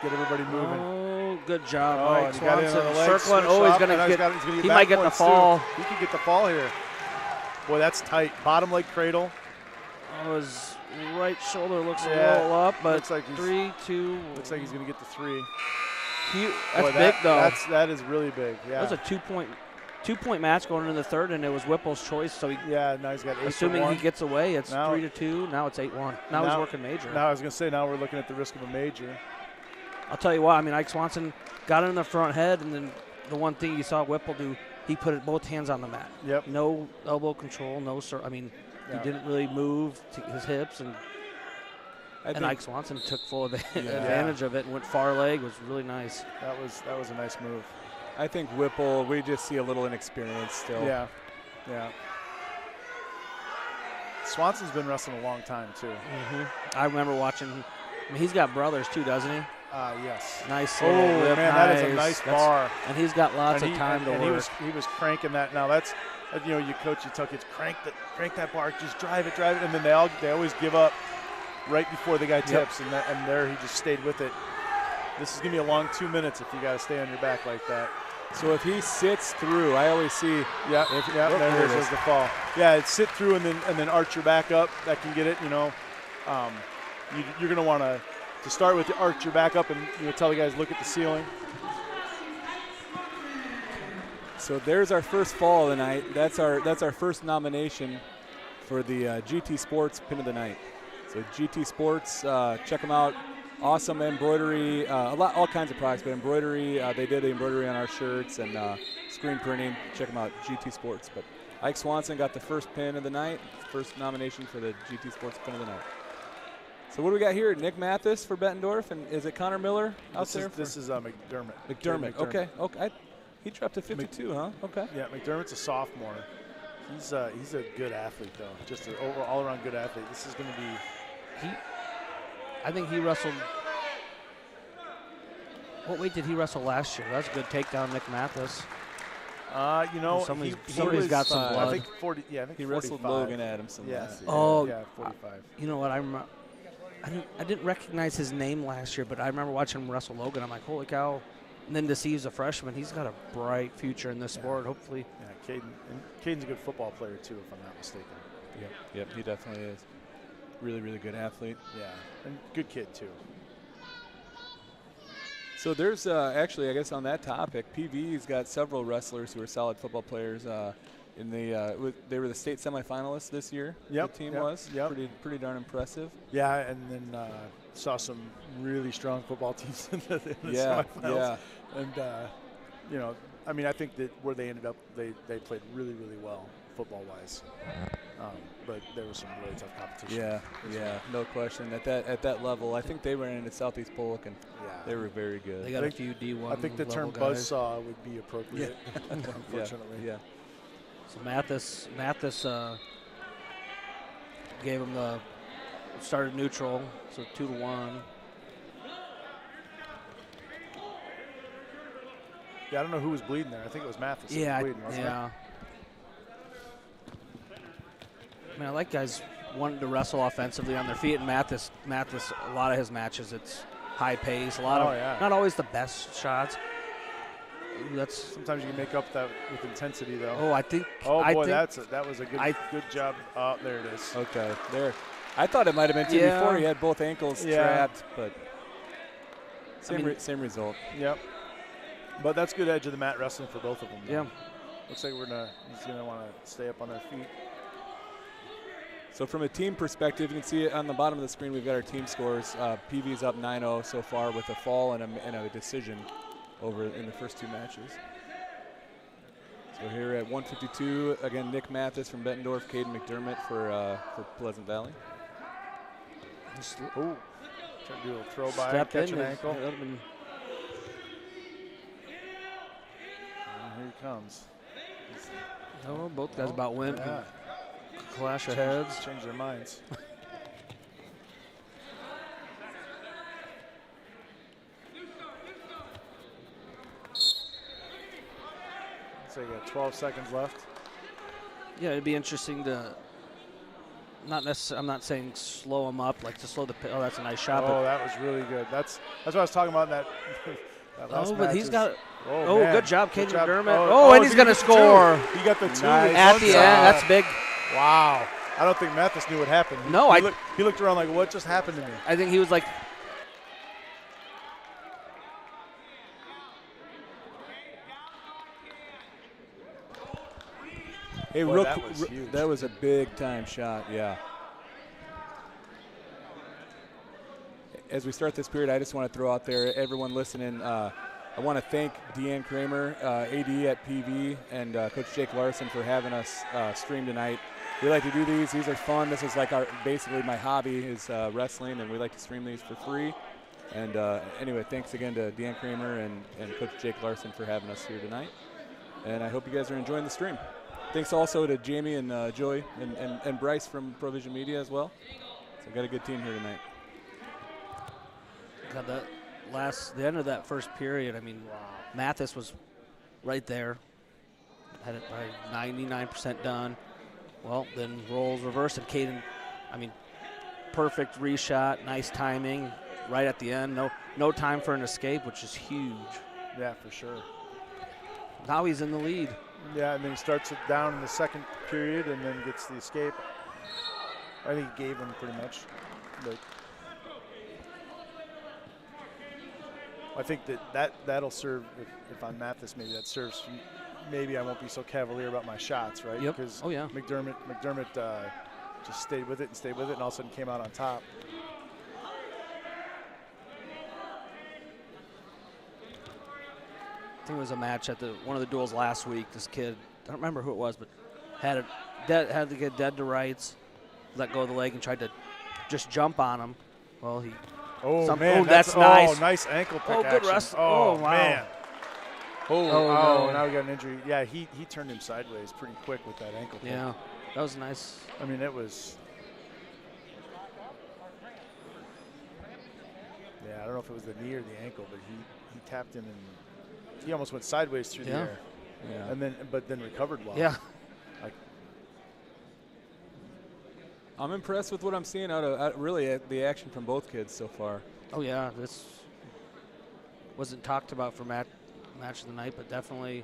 Get everybody moving. Oh, good job, Oh, Mike and he got in on Swanson. the leg, Circling. switch Oh, he's up, going and to he's get. gonna He back might get the points, too. fall. He could get the fall here. Boy, that's tight. Bottom leg cradle. Oh, his right shoulder looks Yeah, a little up, but looks like he's- 3, 2. Looks like he's going to get the 3. That's Boy, big, though. That is really big. Yeah. That was a two-point match going into the third, and it was Whipple's choice. So Yeah, now he's got 8 assuming he gets away, it's Now- 3-2. Now it's 8-1. Now he's working major. Now I was going to say, now we're looking at the risk of a major. I'll tell you what. I mean, Ike Swanson got it in the front head, and then the one thing you saw Whipple do, he put both hands on the mat. Yep. No elbow control. No, sir. I mean, Yeah. he didn't really move to his hips, and Ike Swanson took full advantage of it and went far leg. It was really nice. That was a nice move. I think Whipple, we just see a little inexperience still. Yeah. Swanson's been wrestling a long time, too. I remember watching. I mean, he's got brothers, too, doesn't he? Yes. Nice. Oh, little whip, man, that is a nice bar. And he's got lots of time to and work. He was cranking that. Now that's, you coach, you tell kids, crank that bar, just drive it, and then they always give up right before the guy tips, and there he just stayed with it. This is gonna be a long 2 minutes if you got to stay on your back like that. So if he sits through, I always see. There it is the fall. Yeah, it's sit through and then arch your back up. That can get it. You're gonna want to start with the arch your back up and tell the guys look at the ceiling. So there's our first fall of the night. That's our first nomination for the GT Sports Pin of the Night. So GT Sports, check them out. Awesome embroidery, all kinds of products, but embroidery. They did the embroidery on our shirts and screen printing. Check them out, GT Sports. But Ike Swanson got the first pin of the night, first nomination for the GT Sports Pin of the Night. So what do we got here? Nick Mathis for Bettendorf, and is it Connor Miller out there? This is McDermott. McDermott. Okay. He dropped to 52, huh? Okay. Yeah, McDermott's a sophomore. He's a good athlete, though. Just an all-around good athlete. This is going to be. I think he wrestled. What weight did he wrestle last year? That's a good takedown, Nick Mathis. Somebody's got some blood. I think 40. Yeah, I think he 45. wrestled Logan Adamson last year. Oh, yeah, 45. You know what? I didn't recognize his name last year, but I remember watching him wrestle Logan. I'm like, holy cow! And then to see he's a freshman, he's got a bright future in this sport. Hopefully. Yeah, Caden's a good football player too, if I'm not mistaken. Yep, he definitely is. Really, really good athlete. Yeah, and good kid too. So there's actually, I guess on that topic, PV's got several wrestlers who are solid football players. They were the state semifinalists this year. The team was pretty darn impressive. Yeah, and then saw some really strong football teams in the semifinals. And I think that where they ended up, they played really, really well football-wise. But there was some really tough competition. Yeah, no question. At that level, I think they ran into Southeast Polk, and they were very good. They got a few D1. I think the term buzzsaw would be appropriate. Unfortunately. Yeah. So Mathis gave him the started neutral, so 2-1. Yeah, I don't know who was bleeding there. I think it was Mathis. Yeah, bleeding, wasn't it? I mean, I like guys wanting to wrestle offensively on their feet, and Mathis, a lot of his matches, it's high pace, not always the best shots. Sometimes you can make up that with intensity, though. Oh, I think. That was a good job. Oh, there it is. Okay, there. I thought it might have been two before. He had both ankles trapped, but same result. Yep. But that's good edge of the mat wrestling for both of them. Yeah. Looks like he's gonna want to stay up on their feet. So from a team perspective, you can see it on the bottom of the screen. We've got our team scores. PV's up 9-0 so far with a fall and a decision over in the first two matches. So here at 152, again, Nick Mathis from Bettendorf, Caden McDermott for Pleasant Valley. Try to do a little throw by, catch an ankle. And here he comes. Oh, both guys about went. Yeah. Clash of heads. Change their minds. So you got 12 seconds left. Yeah, it'd be interesting to not necessarily. I'm not saying slow him up, like to slow the. Oh, that's a nice shot. Oh, that was really good. That's what I was talking about in that. That last Oh, but match he's is- got. Oh, Oh, man. good job, Good Caden job. McDermott. Oh, Oh, and he's he going to got the two. score He got the two. Nice. at the end. That's big. Wow. I don't think Mathis knew what happened. No, he looked around like, what just happened to me? I think he was like. Hey, Boy, real that qu- was huge. that was a big time shot. Yeah. As we start this period, I just want to throw out there, everyone listening, I want to thank Deanne Kramer, AD at PV, and Coach Jake Larson for having us stream tonight. We like to do these. These are fun. This is like basically my hobby is wrestling, and we like to stream these for free. And anyway, thanks again to Deanne Kramer and Coach Jake Larson for having us here tonight. And I hope you guys are enjoying the stream. Thanks also to Jamie and Joy and Bryce from Provision Media as well. So we got a good team here tonight. God, the end of that first period, I mean, Mathis was right there. Had it by 99% done. Well, then roles reversed, and Caden, I mean, perfect reshot, nice timing, right at the end. No time for an escape, which is huge. Yeah, for sure. Now he's in the lead. Yeah, and then he starts it down in the second period and then gets the escape. I think he gave him pretty much. But I think that'll serve, if I'm Mathis, maybe that serves. Maybe I won't be so cavalier about my shots, right? Yep. Because Oh, yeah. McDermott just stayed with it, and all of a sudden came out on top. I think it was a match at one of the duels last week. This kid, I don't remember who it was, but had to get dead to rights, let go of the leg, and tried to just jump on him. Well, he. Man, that's nice. Oh, nice ankle pick Oh, good action. wrestling. Oh, Oh, wow. man. Oh, no. now we got an injury. Yeah, he turned him sideways pretty quick with that ankle pick. Yeah, that was nice. I mean, it was. Yeah, I don't know if it was the knee or the ankle, but he tapped him and he almost went sideways through the air. Yeah. And but then recovered well. Yeah. Like, I'm impressed with what I'm seeing out of really the action from both kids so far. Oh yeah, this wasn't talked about for match of the night, but definitely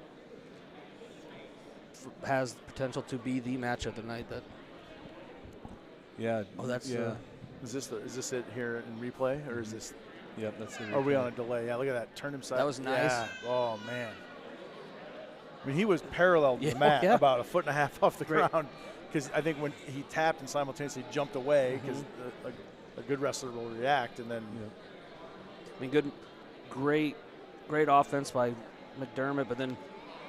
has the potential to be the match of the night. That. Yeah. Oh, that's. yeah. is this it here in replay, or is this? Yep, that's the Are we replay. on a delay? Yeah, look at that. Turn him sideways. That was nice. Yeah. Oh man. I mean, he was parallel to Yeah, the mat, yeah. about a foot and a half off the Great. ground. Because I think when he tapped and simultaneously jumped away, because a good wrestler will react, and then. I mean, great offense by McDermott, but then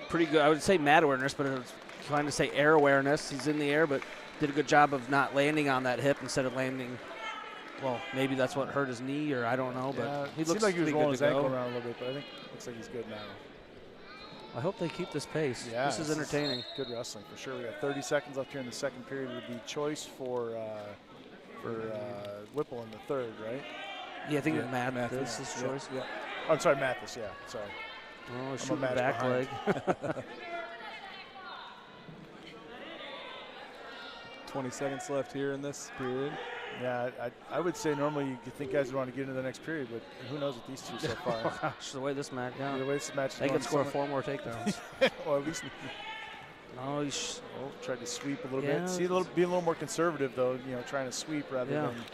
pretty good. I would say mat awareness, but I was trying to say air awareness. He's in the air, but did a good job of not landing on that hip instead of landing. Well, maybe that's what hurt his knee, or I don't know. But Yeah, he it looks seemed like he was pretty rolling good his to ankle go. around a little bit, but I think it looks like he's good now. I hope they keep this pace. Yeah, this is entertaining. Good wrestling for sure. We got 30 seconds left here in the second period. It would be choice for Whipple in the third, right? Yeah, I think Yeah, Matt Mathis. this is Yeah, choice. yeah. Oh, I'm sorry, Mathis. Yeah, sorry. Oh, a shooting match back behind. leg. 20 seconds left here in this period. Yeah, I would say normally you think guys would want to get into the next period, but who knows with these two so Oh far. gosh, the way this match The down. way this match is They going, could score someone- 4 more takedowns. Well, at least No, he's tried to sweep a little Yeah, bit. See, be a little more conservative though. You know, trying to sweep rather Yeah. than.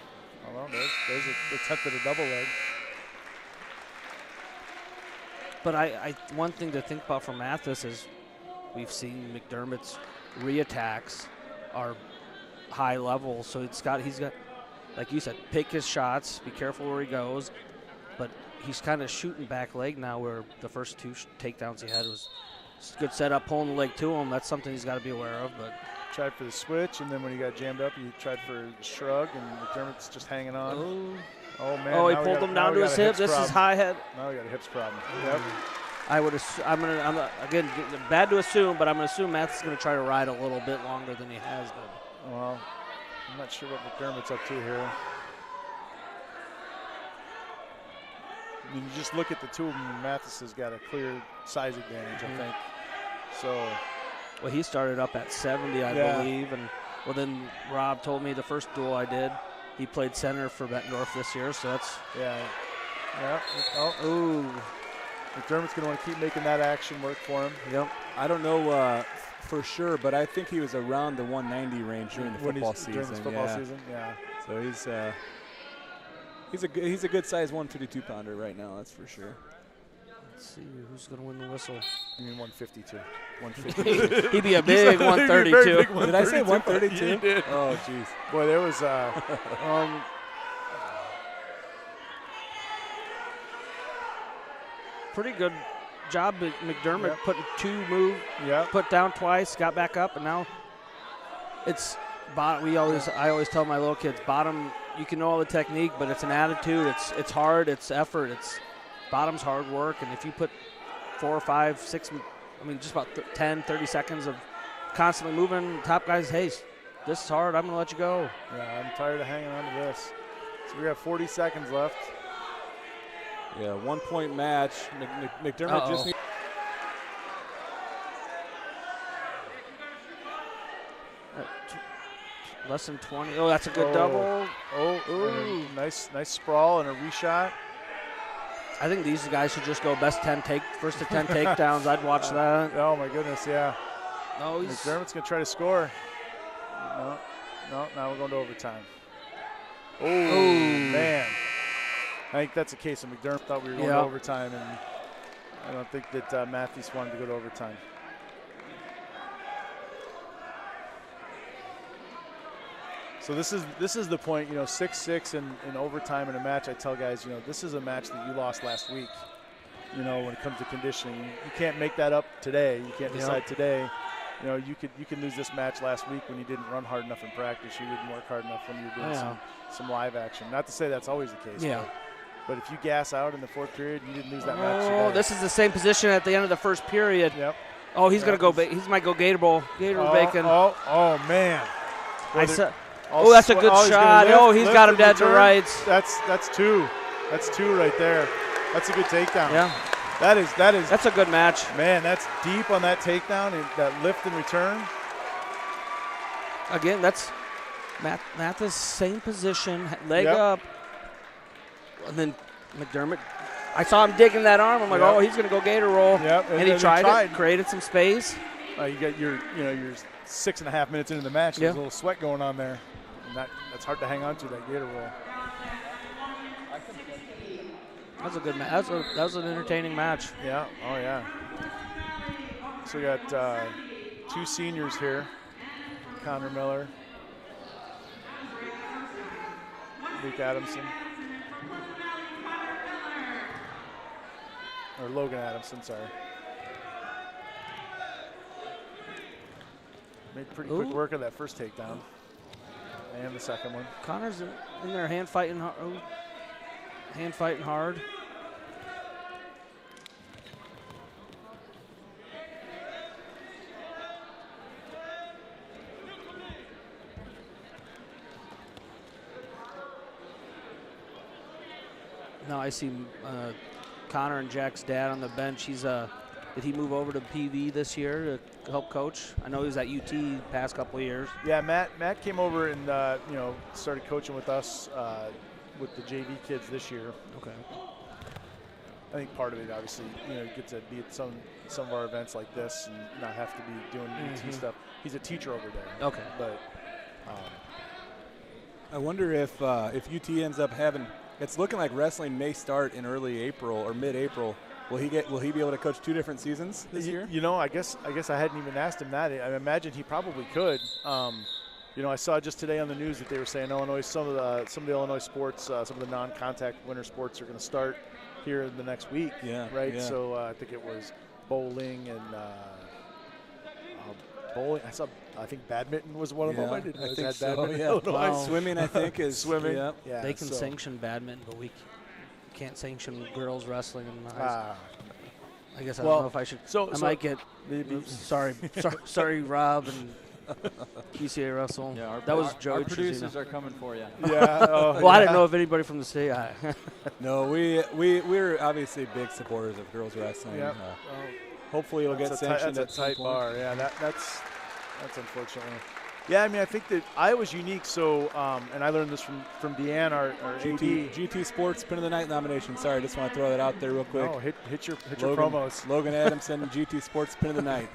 Oh well, there's attempted a double leg. But I one thing to think about for Mathis is we've seen McDermott's reattacks are high level, so he's got like you said, pick his shots, be careful where he goes. But he's kind of shooting back leg now, where the first 2 takedowns he had was good setup, pulling the leg to him. That's something he's got to be aware of. But Tried for the switch, and then when he got jammed up, he tried for a shrug, and McDermott's just hanging on. Oh man! oh, he now we pulled got- him now down we to got his a hip. hips This is problem. high head. Now we got a hips problem. Yep. I would. I'm again bad to assume, but I'm gonna assume Mathis is gonna try to ride a little bit longer than he has been. Well, I'm not sure what McDermott's up to here. I mean, you just look at the two of them, and Mathis has got a clear size advantage, I think. So, Well, he started up at 70, I Yeah. believe, and Well, then Rob told me the first duel I did, he played center for Bettendorf this year, so that's. Yeah. Yeah. Oh, Ooh. McDermott's going to want to keep making that action work for him. Yep. I don't know for sure, but I think he was around the 190 range during the football season. During this football season, yeah. So he's a good size 152 pounder right now. That's for sure. Let's see who's going to win the whistle. You mean 152? 150. He'd be a big 132. Did I say 132? You did. Oh, jeez. Boy, there was pretty good job, McDermott Yep. putting 2 move, put down twice, got back up, and now it's bottom. I always tell my little kids, bottom. You can know all the technique, but it's an attitude. It's hard. It's effort. It's bottom's hard work, and if you put 4 or 5, 6, just about 10, 30 seconds of constantly moving, top guys, hey, this is hard. I'm gonna let you go. Yeah, I'm tired of hanging on to this. So we have 40 seconds left. Yeah, 1 point match. McDermott just needs. Less than 20. Oh, that's a good double. Oh, ooh. Nice sprawl and a reshot. I think these guys should just go first to 10 takedowns. I'd watch that. Oh my goodness, yeah. No, McDermott's gonna try to score. No, now we're going to overtime. Oh man. I think that's a case of McDermott thought we were going to overtime, and I don't think that Matthews wanted to go to overtime. So this is the point, 6-6 in overtime in a match. I tell guys, this is a match that you lost last week. When it comes to conditioning, you can't make that up today. You can't decide today. You could lose this match last week when you didn't run hard enough in practice. You didn't work hard enough when you were doing some live action. Not to say that's always the case. Yeah. But if you gas out in the 4th period, you didn't lose that match today. This is the same position at the end of the 1st period. Yep. Oh, he's gonna go. He might go Gator Bowl. Gator bacon. Oh man. Oh, that's a good shot. He's got him dead to rights. That's 2. That's 2 right there. That's a good takedown. Yeah. That's a good match. Man, that's deep on that takedown and that lift and return. Again, that's Mathis, same position, leg up. And then McDermott, I saw him digging that arm. I'm like, he's going to go Gator roll. Yep. And he tried it, created some space. You got your 6.5 minutes into the match. There's a little sweat going on there. And that's hard to hang on to, that Gator roll. That was a good match. That was an entertaining match. Yeah. Oh, yeah. So we got 2 seniors here. Connor Miller. Luke Adamson. Or Logan Adamson, sorry. Made pretty quick work of that first takedown. And the second one. Connor's in there hand fighting hard. Now I see Connor and Jack's dad on the bench. Did he move over to PV this year to help coach? I know he was at UT the past couple of years. Yeah, Matt came over and started coaching with us with the JV kids this year. Okay. I think part of it, obviously, get to be at some of our events like this and not have to be doing UT stuff. He's a teacher over there. Okay. But I wonder if UT ends up having. It's looking like wrestling may start in early April or mid-April. Will he be able to coach 2 different seasons this year? I guess I hadn't even asked him that. I imagine he probably could. I saw just today on the news that they were saying Illinois, some of the Illinois sports, some of the non-contact winter sports are going to start here in the next week. Yeah. Right. Yeah. So I think it was bowling and bowling. I think badminton was one of them. I didn't know they had badminton. Yeah. Wow. Swimming, I think, is swimming. Yeah. They can sanction badminton, but we can't sanction girls wrestling. I guess I don't know if I should. I might get. Sorry, Rob and PCA Russell. Yeah, that was Joey. Our producers are coming for you. Yeah. Well, I didn't know if anybody from the city. No, we're obviously big supporters of girls wrestling. Yep. Hopefully, it'll get sanctioned. That's a tight bar. Yeah, that's unfortunately. Yeah, I mean, I think that Iowa's unique. So, and I learned this from Deanne, our AD. GT Sports Pin of the Night nomination. Sorry, just want to throw that out there real quick. No, hit your Logan, promos. Logan Adamson, GT Sports Pin of the Night.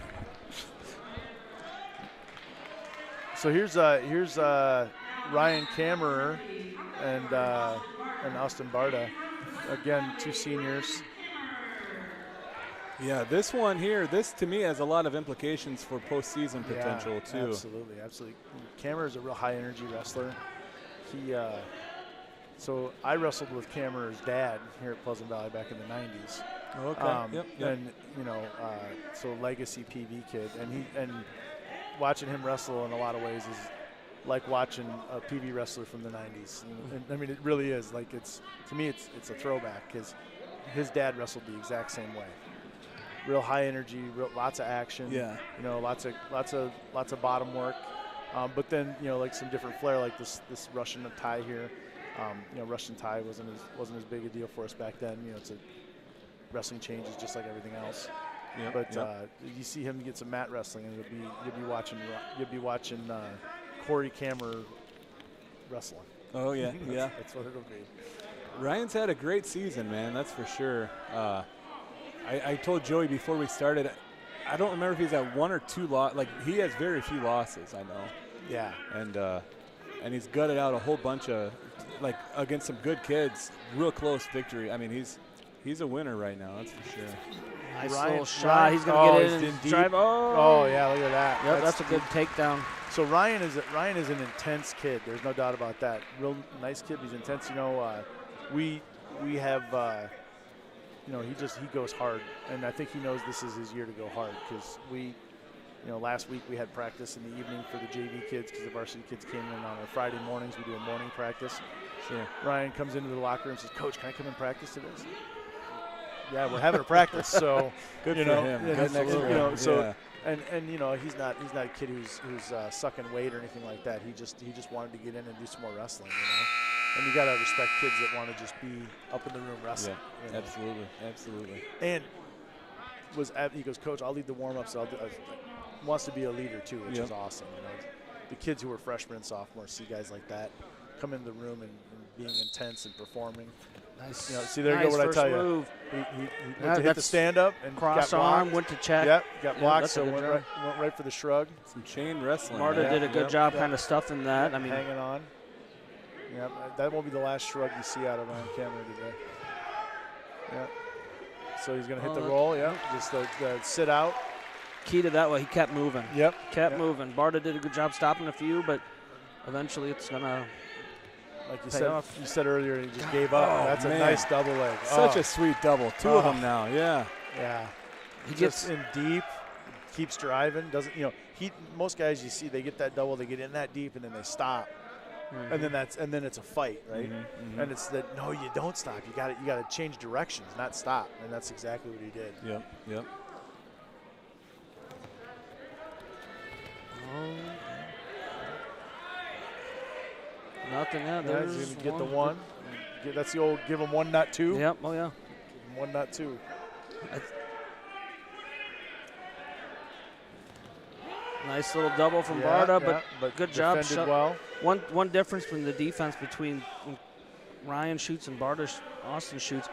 So here's Ryan Kammerer and Austin Barta. Again, 2 seniors. Yeah, this one here, this to me has a lot of implications for postseason potential too. Absolutely. Kammerer is a real high energy wrestler. He so I wrestled with Kammerer's dad here at Pleasant Valley back in the 90s. Okay. Yep. And so legacy PV kid, and watching him wrestle in a lot of ways is like watching a PV wrestler from the 90s. And I mean, it really is. Like to me, it's a throwback because his dad wrestled the exact same way. Real high energy, lots of action. Yeah. Lots of bottom work. But then like some different flair, like this Russian tie here. Russian tie wasn't as big a deal for us back then. It's a wrestling changes just like everything else. Yep, But you see him get some mat wrestling, and you'll be watching Corey Kammerer wrestling. Oh yeah, yeah. That's what it'll be. Ryan's had a great season, man. That's for sure. I told Joey before we started, I don't remember if he's at 1 or 2 losses. Like, he has very few losses, I know. Yeah. And he's gutted out a whole bunch of, like, against some good kids, real close victory. I mean, he's a winner right now, that's for sure. Nice Ryan, little shot. He's going to get in and deep. drive. Oh, yeah, look at that. Yep, that's a good takedown. So Ryan is an intense kid. There's no doubt about that. Real nice kid. He's intense. We have he goes hard, and I think he knows this is his year to go hard because last week we had practice in the evening for the JV kids because the varsity kids came in on our Friday mornings. We do a morning practice. Sure. Ryan comes into the locker room and says, "Coach, can I come in practice today?" Yeah, we're having a practice, so good for him. And he's not a kid who's sucking weight or anything like that. He just wanted to get in and do some more wrestling, And you gotta respect kids that want to just be up in the room wrestling. Yeah, absolutely. And he goes, "Coach, I'll lead the warm-ups." Wants to be a leader too, which is awesome. The kids who are freshmen and sophomores see guys like that come into the room and being intense and performing. Nice. See, there you go. What I tell move. you, he went to hit the stand up and cross got arm, blocked. went to check. Yep, got blocked, that's a so good went right for the shrug. Some chain wrestling. Marta did a good job kind of stuffing that. I mean, hanging on. Yeah, that won't be the last shrug you see out of Ryan Kammerer today. Yeah. So he's going to hit the roll. Yeah. Just sit out. Key to that way, he kept moving. Yep. Kept moving. Barta did a good job stopping a few, but eventually it's going to like pay off. You said earlier, he just gave up. Oh, That's man. a nice double leg. Such a sweet double. Two of them now. Yeah. Yeah. He gets gets in deep, keeps driving. Doesn't most guys you see they get that double, they get in that deep, and then they stop. And then it's a fight, right? And it's that no, you don't stop. You got to change directions, not stop. And that's exactly what he did. Yep. Nothing. Yeah, He's there's going to get the one. That's the old give him one, not two. Yep. Oh yeah. Give him one, not two. Nice little double from Barta, but good job. Defended well. One difference from the defense between Ryan shoots and Austin shoots.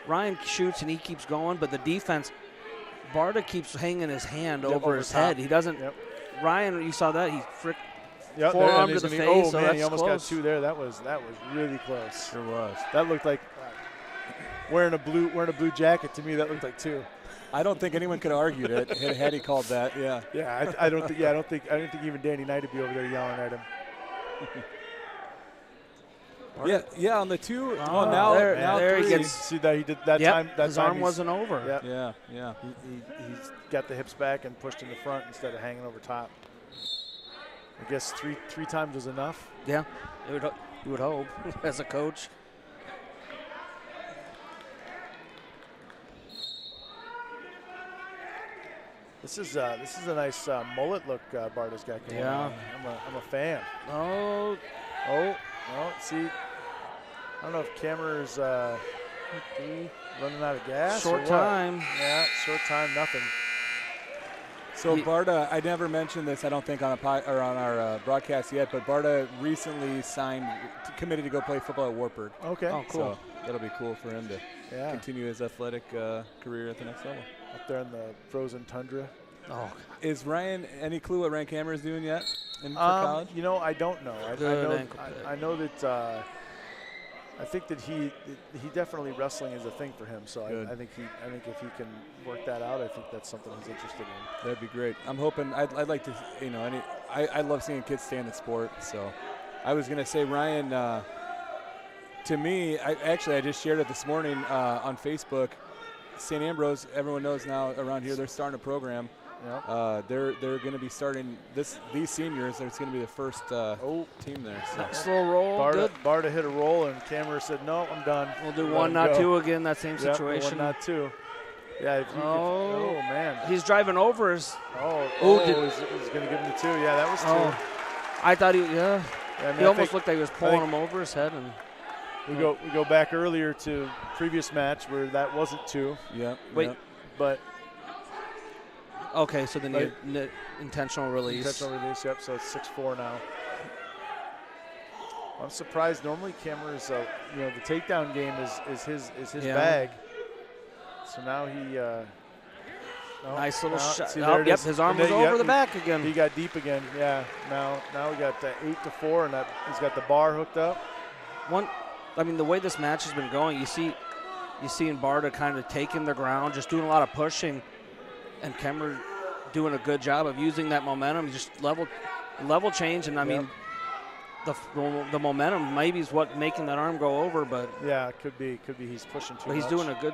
Ryan shoots and he keeps going, but the defense, Barta keeps hanging his hand over his head. He doesn't. Ryan, you saw that he forearm to the face. Oh so man, that's he almost close. got two there. That was really close. Sure was. That looked like wearing a blue jacket. To me, that looked like two. I don't think anyone could have argued it had he called that. Yeah. Yeah, I don't think even Danny Knight would be over there yelling at him. Yeah. On the two. Oh, now there he three. gets. See that he did that time. That his time arm wasn't over. Yep. Yeah. He's got the hips back and pushed in the front instead of hanging over top. I guess three times was enough. Yeah, you would hope as a coach. This is a nice mullet look Barta's got going on. I'm a fan. Oh, See, I don't know if Kammerer's running out of gas. short time. Yeah, short time, nothing. So Barta, I never mentioned this, I don't think, on our broadcast yet, but Barta recently committed to go play football at Wartburg. Okay. Oh, cool. So that'll be cool for him to continue his athletic career at the next level. Up there in the frozen tundra. Oh, Is Ryan, any clue what Ryan Kammer is doing yet for college? You know, I don't know. Good ankle pick. I know that I think that he definitely wrestling is a thing for him. So I think if he can work that out, I think that's something he's interested in. That'd be great. I'm hoping. I'd like to. I love seeing kids stay in the sport. So I was gonna say Ryan. To me, I just shared it this morning on Facebook. St. Ambrose, everyone knows now around here, they're starting a program. Yep. They're going to be starting these seniors. It's going to be the first team there. So. Slow roll. Good. Barta hit a roll, and Kammer said, "No, I'm done." We'll do one, not two again. That same situation. One, not two. Yeah. Oh man. He's driving over us. He's going to give him the two. Yeah, that was two. Oh, I thought he. Yeah. I mean, He almost looked like he was pulling him over his head, and we go back earlier to previous match where that wasn't two. Yeah. Wait. But. Okay, so then intentional release. Intentional release, yep. So it's 6-4 now. I'm surprised. Normally, Kammer's, the takedown game is his bag. So now he. Nice little shot. See, there it is. His arm was over the back again. He got deep again. Yeah. Now we got 8-4, and he's got the bar hooked up. The way this match has been going, you see in Barta kind of taking the ground, just doing a lot of pushing. And Kammer doing a good job of using that momentum, just level change, and mean, the momentum maybe is what making that arm go over, but yeah, it could be he's pushing too much. But he's doing a good.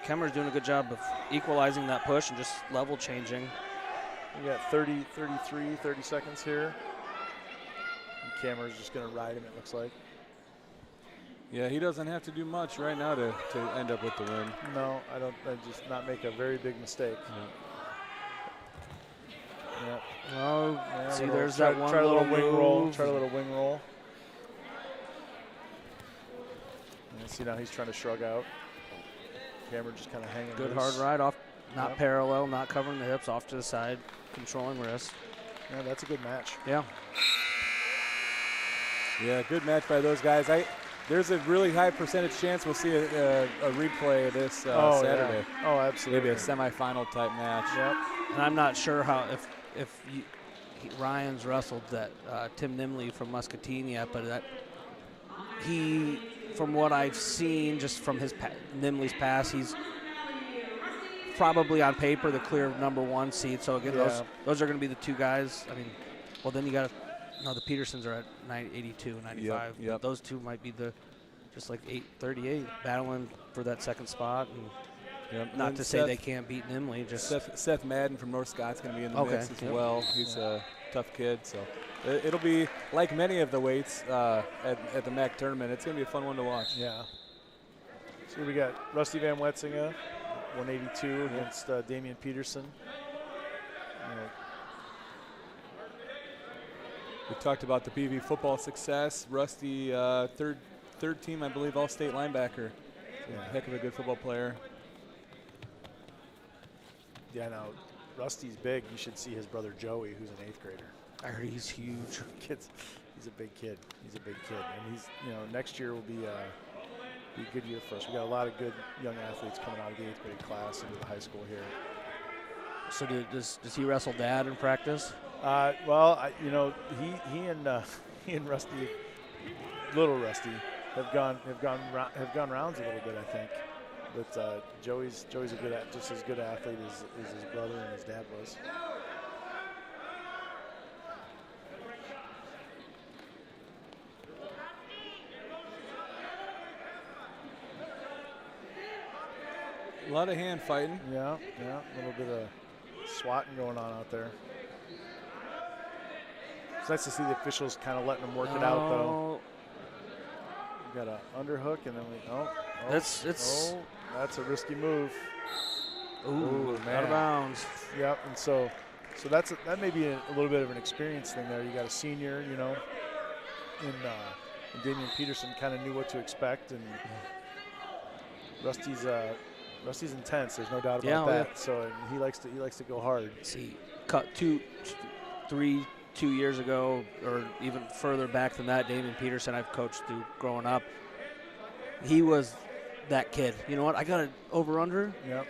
Kammer's doing a good job of equalizing that push and just level changing. We got 30 seconds here. And Kammer's just going to ride him. It looks like. Yeah, he doesn't have to do much right now to end up with the win. No, I don't. I just not make a very big mistake. Yeah. Oh, see, there's try, that one try a little wing roll. move. Try a little wing roll. And see now he's trying to shrug out. Kammer just kind of hanging. Good loose. hard ride off, not parallel, not covering the hips, off to the side, controlling wrist. Yeah, that's a good match. Yeah. Yeah, good match by those guys. There's a really high percentage chance we'll see a replay of this Saturday. Yeah. Oh, absolutely. Maybe a semifinal type match. Yep. And I'm not sure how if Ryan's wrestled that Tim Nimley from Muscatine yet, but that he, from what I've seen, just from his Nimley's pass, he's probably on paper the clear #1 seed. So again, those are going to be the two guys. Then you got to. No, the Petersons are at 82, 95. Yep. Those two might be just like 838, battling for that second spot. And not to say they can't beat Nimley. Just Seth Madden from North Scott's going to be in the mix as well. He's a tough kid, so it'll be like many of the weights at the MAC tournament. It's going to be a fun one to watch. Yeah. So we got Rusty Van Wetsinga, 182 against Damian Peterson. We talked about the PV football success. Rusty, third team, I believe, all-state linebacker. Heck of a good football player. Yeah, no, Rusty's big. You should see his brother Joey, who's an 8th grader. I heard he's huge. He's a big kid. And he's next year will be a good year for us. We got a lot of good young athletes coming out of the 8th grade class into the high school here. So does he wrestle Dad in practice? He and Rusty, little Rusty, have gone rounds a little bit, I think. But Joey's just as good athlete as his brother and his dad was. A lot of hand fighting. Yeah, a little bit of swatting going on out there. It's nice to see the officials kind of letting them work it out, though. We got an underhook, and then that's a risky move. Ooh, man. Out of bounds. Yep, and so that may be a little bit of an experience thing there. You got a senior, and Damian Peterson kind of knew what to expect, and Rusty's Rusty's intense. There's no doubt about Yeah, that. yeah. So and he likes to go hard. See, cut 2 years ago, or even further back than that, Damian Peterson, I've coached through growing up. He was that kid. You know what? I got an over-under. Yep.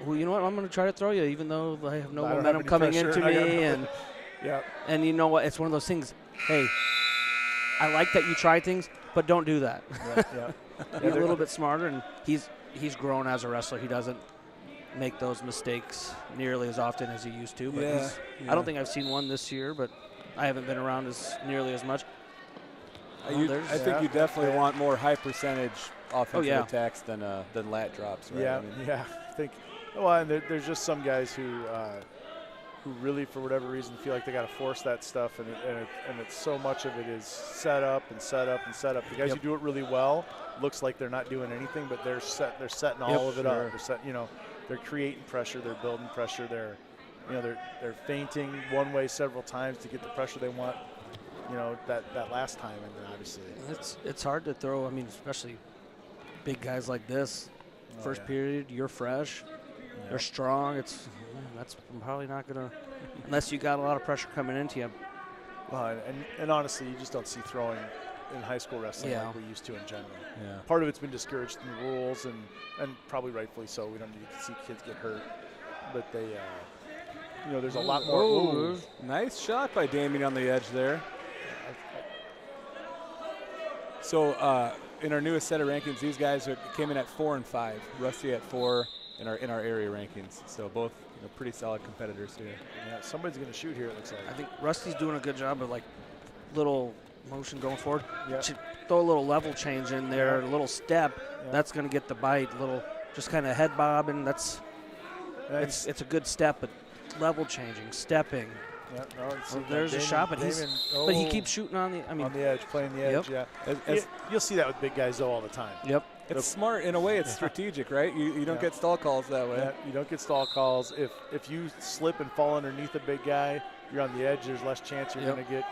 Well, you know what? I'm going to try to throw you, even though I have no I don't have momentum any coming pressure. into I got me. no- And Yeah. and you know what? It's one of those things. Hey, I like that you try things, but don't do that. Yeah. Be a little bit smarter, and he's grown as a wrestler. He doesn't make those mistakes nearly as often as he used to. But Yeah, I don't think I've seen one this year, but I haven't been around nearly as much. I think you definitely want more high percentage offensive attacks than lat drops, right? Yeah, I mean, yeah. I think. Well, and there's just some guys who really, for whatever reason, feel like they got to force that stuff, and it's so much of it is set up and set up and set up. The guys who do it really well looks like they're not doing anything, but they're setting all of it up. They're creating pressure, they're building pressure, they're feinting one way several times to get the pressure they want. That last time, and then obviously It's hard to throw. I mean, especially big guys like this. First period, you're fresh, you're strong. That's probably not gonna, unless you got a lot of pressure coming into you. Well, and honestly, you just don't see throwing in high school wrestling like we used to in general. Yeah. Part of it's been discouraged in the rules, and probably rightfully so. We don't need to see kids get hurt, but they, there's a lot more. Ooh, nice shot by Damien on the edge there. So in our newest set of rankings, these guys came in at 4 and 5. Rusty at 4 in our area rankings. So both pretty solid competitors here. Yeah, somebody's going to shoot here. It looks like. I think Rusty's doing a good job of like little motion going forward. Yeah. Throw a little level change in there, a little step. Yeah. That's going to get the bite. Little, just kind of head bob, and it's a good step, but level changing, stepping. Yeah, there's a shot, but he keeps shooting on the. I mean, on the edge, playing the edge. Yep. Yeah, you'll see that with big guys though all the time. Yep. It's smart in a way. It's strategic, right? You don't get stall calls that way. Yeah, you don't get stall calls. If you slip and fall underneath a big guy, you're on the edge. There's less chance you're going to get.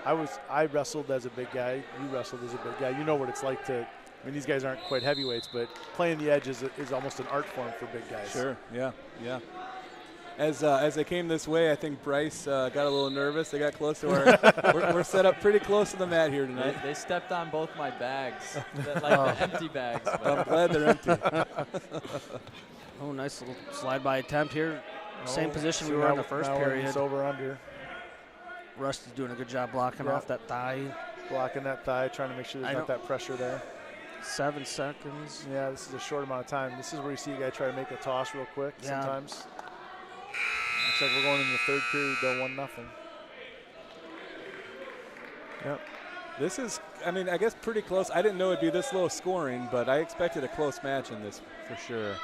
I wrestled as a big guy. You wrestled as a big guy. You know what it's like to. I mean, these guys aren't quite heavyweights, but playing the edge is almost an art form for big guys. Sure. Yeah. As they came this way, I think Bryce got a little nervous. They got close to our. we're set up pretty close to the mat here tonight. They stepped on both my bags, the empty bags. But. I'm glad they're empty. Oh, nice little slide by attempt here. Same position we were in the first period. It's over under. Rusty's doing a good job blocking off that thigh. Blocking that thigh, trying to make sure there's not that pressure there. 7 seconds. Yeah, this is a short amount of time. This is where you see a guy try to make a toss real quick sometimes. Looks like we're going in the third period, though, 1-0. Yep. This is, I guess pretty close. I didn't know it'd be this low scoring, but I expected a close match in this for sure.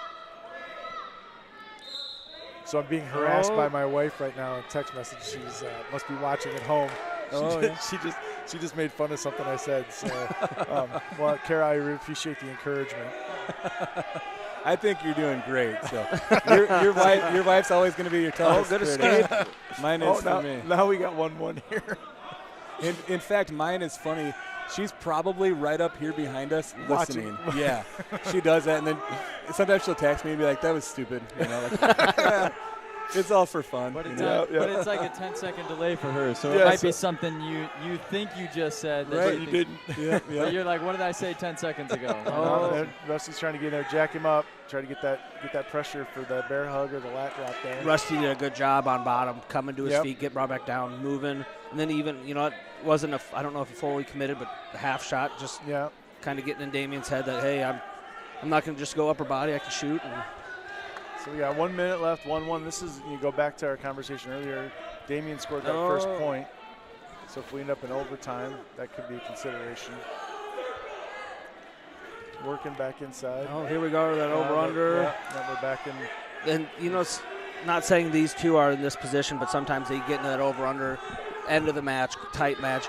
So I'm being harassed by my wife right now in text message. She's must be watching at home. She just made fun of something I said. So, well, Kara, I really appreciate the encouragement. I think you're doing great. So your wife's always going to be your toughest. Oh, good escape. Mine is for me. Now we got 1-1 here. In fact, mine is funny. She's probably right up here behind us listening. Yeah, she does that, and then sometimes she'll text me and be like, "That was stupid," It's all for fun. But it's like a 10-second delay for her, so it might be something you think you just said. That you didn't. But you're like, what did I say 10 seconds ago? Rusty's trying to get in there, jack him up, try to get that pressure for the bear hug or the lat drop there. Rusty did a good job on bottom, coming to his feet, get brought back down, moving, and then even it wasn't I don't know if he fully committed, but the half shot just kind of getting in Damien's head that hey, I'm not going to just go upper body, I can shoot. And so we got 1 minute left, 1-1. This is, you go back to our conversation earlier, Damien scored that first point. So if we end up in overtime, that could be a consideration. Working back inside. Oh, here we go, that over-under. Now we're back in. And, it's not saying these two are in this position, but sometimes they get into that over-under end of the match, tight match.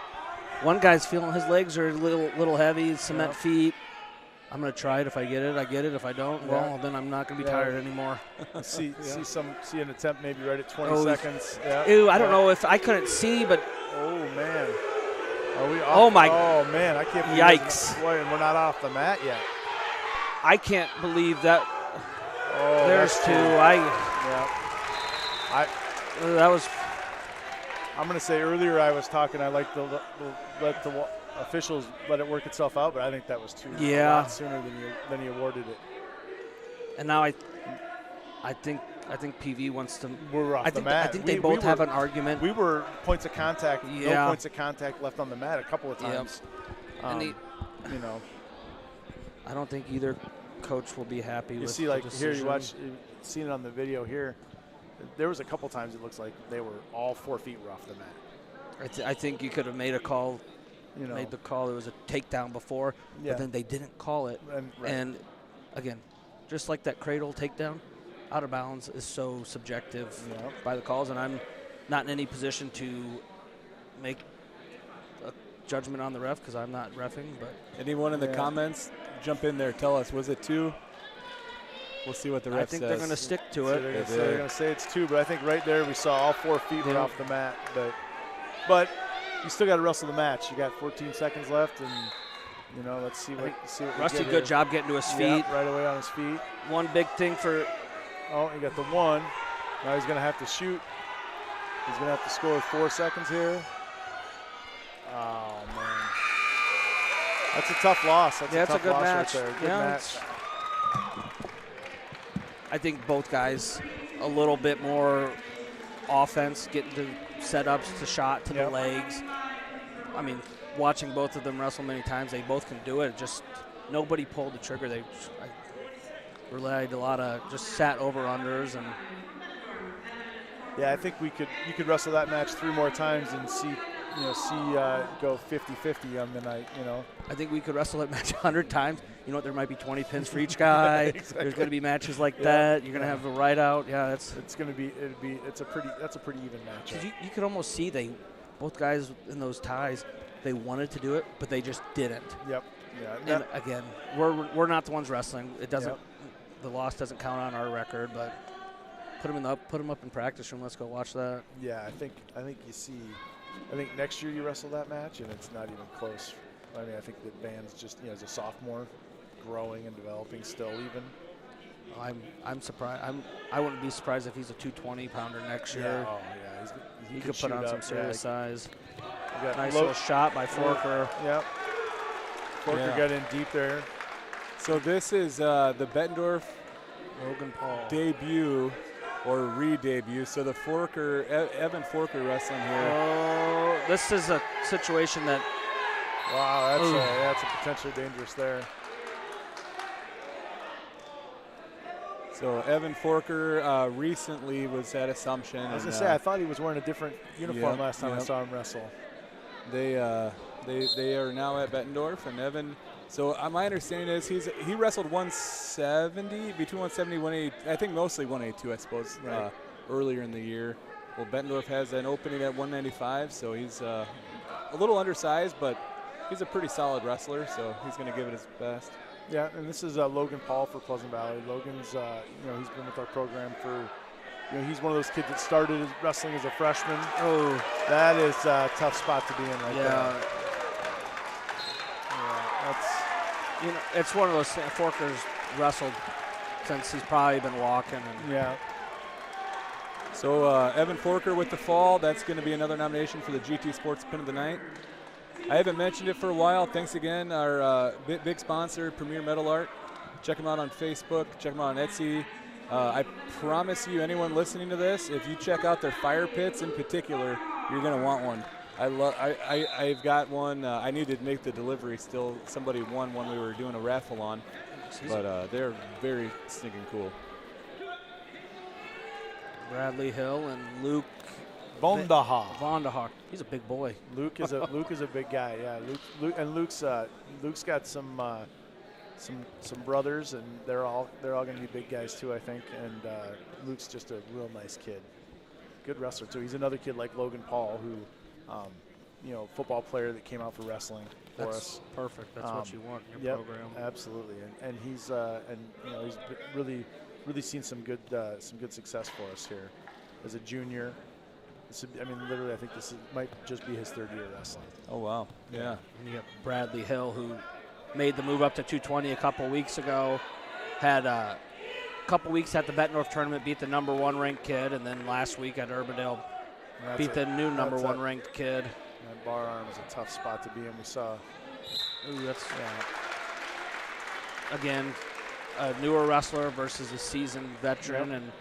One guy's feeling his legs are a little heavy, cement feet. I'm going to try it. If I get it, I get it. If I don't, well, then I'm not going to be tired anymore. See an attempt maybe right at 20 seconds. Ew, I don't know if I couldn't see, but. Oh, man. Are we off? Oh, my. Oh, man. I can't believe Yikes. Boy, and we're not off the mat yet. I can't believe that. Oh, There's that's two. Yeah. That was. I'm going to say earlier I was talking. I like to let the officials let it work itself out, but I think that was too a lot sooner than he awarded it. And now I think PV wants to. We're off the mat. I think they both have an argument. We were points of contact. Yeah. No points of contact left on the mat a couple of times. And you know. I don't think either coach will be happy with see, the like decision. here, you've seen it on the video here. There was a couple times it looks like they were all 4 feet were off the mat. I think you could have made a call. Made the call. There was a takedown before, but then they didn't call it. And again, just like that cradle takedown, out of bounds is so subjective by the calls, and I'm not in any position to make a judgment on the ref because I'm not reffing. But anyone in the comments, jump in there. Tell us, was it 2? We'll see what the ref says. I think they're going to stick to it. They're going to say it's 2, but I think right there we saw all 4 feet were off the mat. But you still got to wrestle the match. You got 14 seconds left, and let's see what. Rusty, good job getting to his feet. Right away on his feet. One big thing for. Oh, he got the 1. Now he's going to have to shoot. He's going to have to score with 4 seconds here. Oh man, that's a tough loss. That's a good loss match. Right there. Good match. I think both guys a little bit more offense, getting to setups to shot to the legs. I mean, watching both of them wrestle many times, they both can do it. Just nobody pulled the trigger. I relied a lot of just sat over-unders. And yeah, I think you could wrestle that match 3 more times and see go 50-50 on the night, I think we could wrestle that match 100 times. You know what? There might be 20 pins for each guy. Exactly. There's going to be matches like that. You're going to have a ride out. Yeah, it's going to be that's a pretty even match. You could almost see both guys in those ties, they wanted to do it, but they just didn't. Yep. Yeah. And again, we're not the ones wrestling. It doesn't. The loss doesn't count on our record, but put them up in practice room. Let's go watch that. Yeah, I think you see. I think next year you wrestle that match, and it's not even close. I mean, I think the band's just as a sophomore, growing and developing still even. I'm surprised. I wouldn't be surprised if he's a 220-pounder next year. Oh yeah, he could put on some serious size. Nice little shot by Forker. Yep. Forker got in deep there. So this is the Bettendorf Logan Paul debut. Or re-debut. So the Forker, Evan Forker wrestling here. Oh, this is a situation that. Wow, that's a potentially dangerous there. So Evan Forker recently was at Assumption. I was gonna say, I thought he was wearing a different uniform last time I saw him wrestle. They are now at Bettendorf, and Evan. So my understanding is he wrestled 170, between 170 and 180, I think mostly 182, I suppose, earlier in the year. Well, Bettendorf has an opening at 195, so he's a little undersized, but he's a pretty solid wrestler, so he's going to give it his best. Yeah, and this is Logan Paul for Pleasant Valley. Logan's, he's been with our program for, he's one of those kids that started wrestling as a freshman. Oh, that is a tough spot to be in right there. Yeah, that's. It's one of those Forker's wrestled since he's probably been walking. Yeah. So Evan Forker with the fall. That's going to be another nomination for the GT Sports Pin of the Night. I haven't mentioned it for a while. Thanks again, our big sponsor, Premier Metal Art. Check them out on Facebook. Check them out on Etsy. I promise you, anyone listening to this, if you check out their fire pits in particular, you're going to want one. I've got one. I need to make the delivery still. Somebody won one we were doing a raffle on, but they're very stinking cool. Bradley Hill and Luke Vonderhaar. He's a big boy. Luke is a big guy. Yeah, Luke's got some brothers, and they're all going to be big guys too, I think. And Luke's just a real nice kid, good wrestler too. He's another kid like Logan Paul who. Football player that came out for wrestling for us. Perfect. That's what you want in your program. Absolutely. And he's he's really seen some good success for us here as a junior. Literally, I think might just be his 3rd year wrestling. Oh wow. Yeah. And you got Bradley Hill, who made the move up to 220 a couple weeks ago. Had a couple weeks at the Bettendorf tournament, beat the number 1 ranked kid, and then last week at Urbandale beat the new number 1 ranked kid. That bar arm is a tough spot to be in. We saw. Ooh, that's again a newer wrestler versus a seasoned veteran, and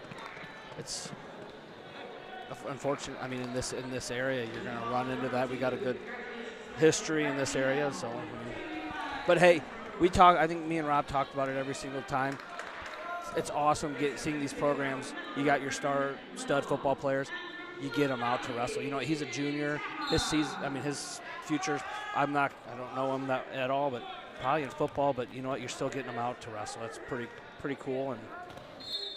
it's unfortunate. I mean, in this area, you're going to run into that. We got a good history in this area, so. But hey, I think me and Rob talked about it every single time. It's awesome seeing these programs. You got your stud football players. You get them out to wrestle. You know, he's a junior. His future. I don't know him at all, but probably in football. But you know what? You're still getting them out to wrestle. That's pretty cool, and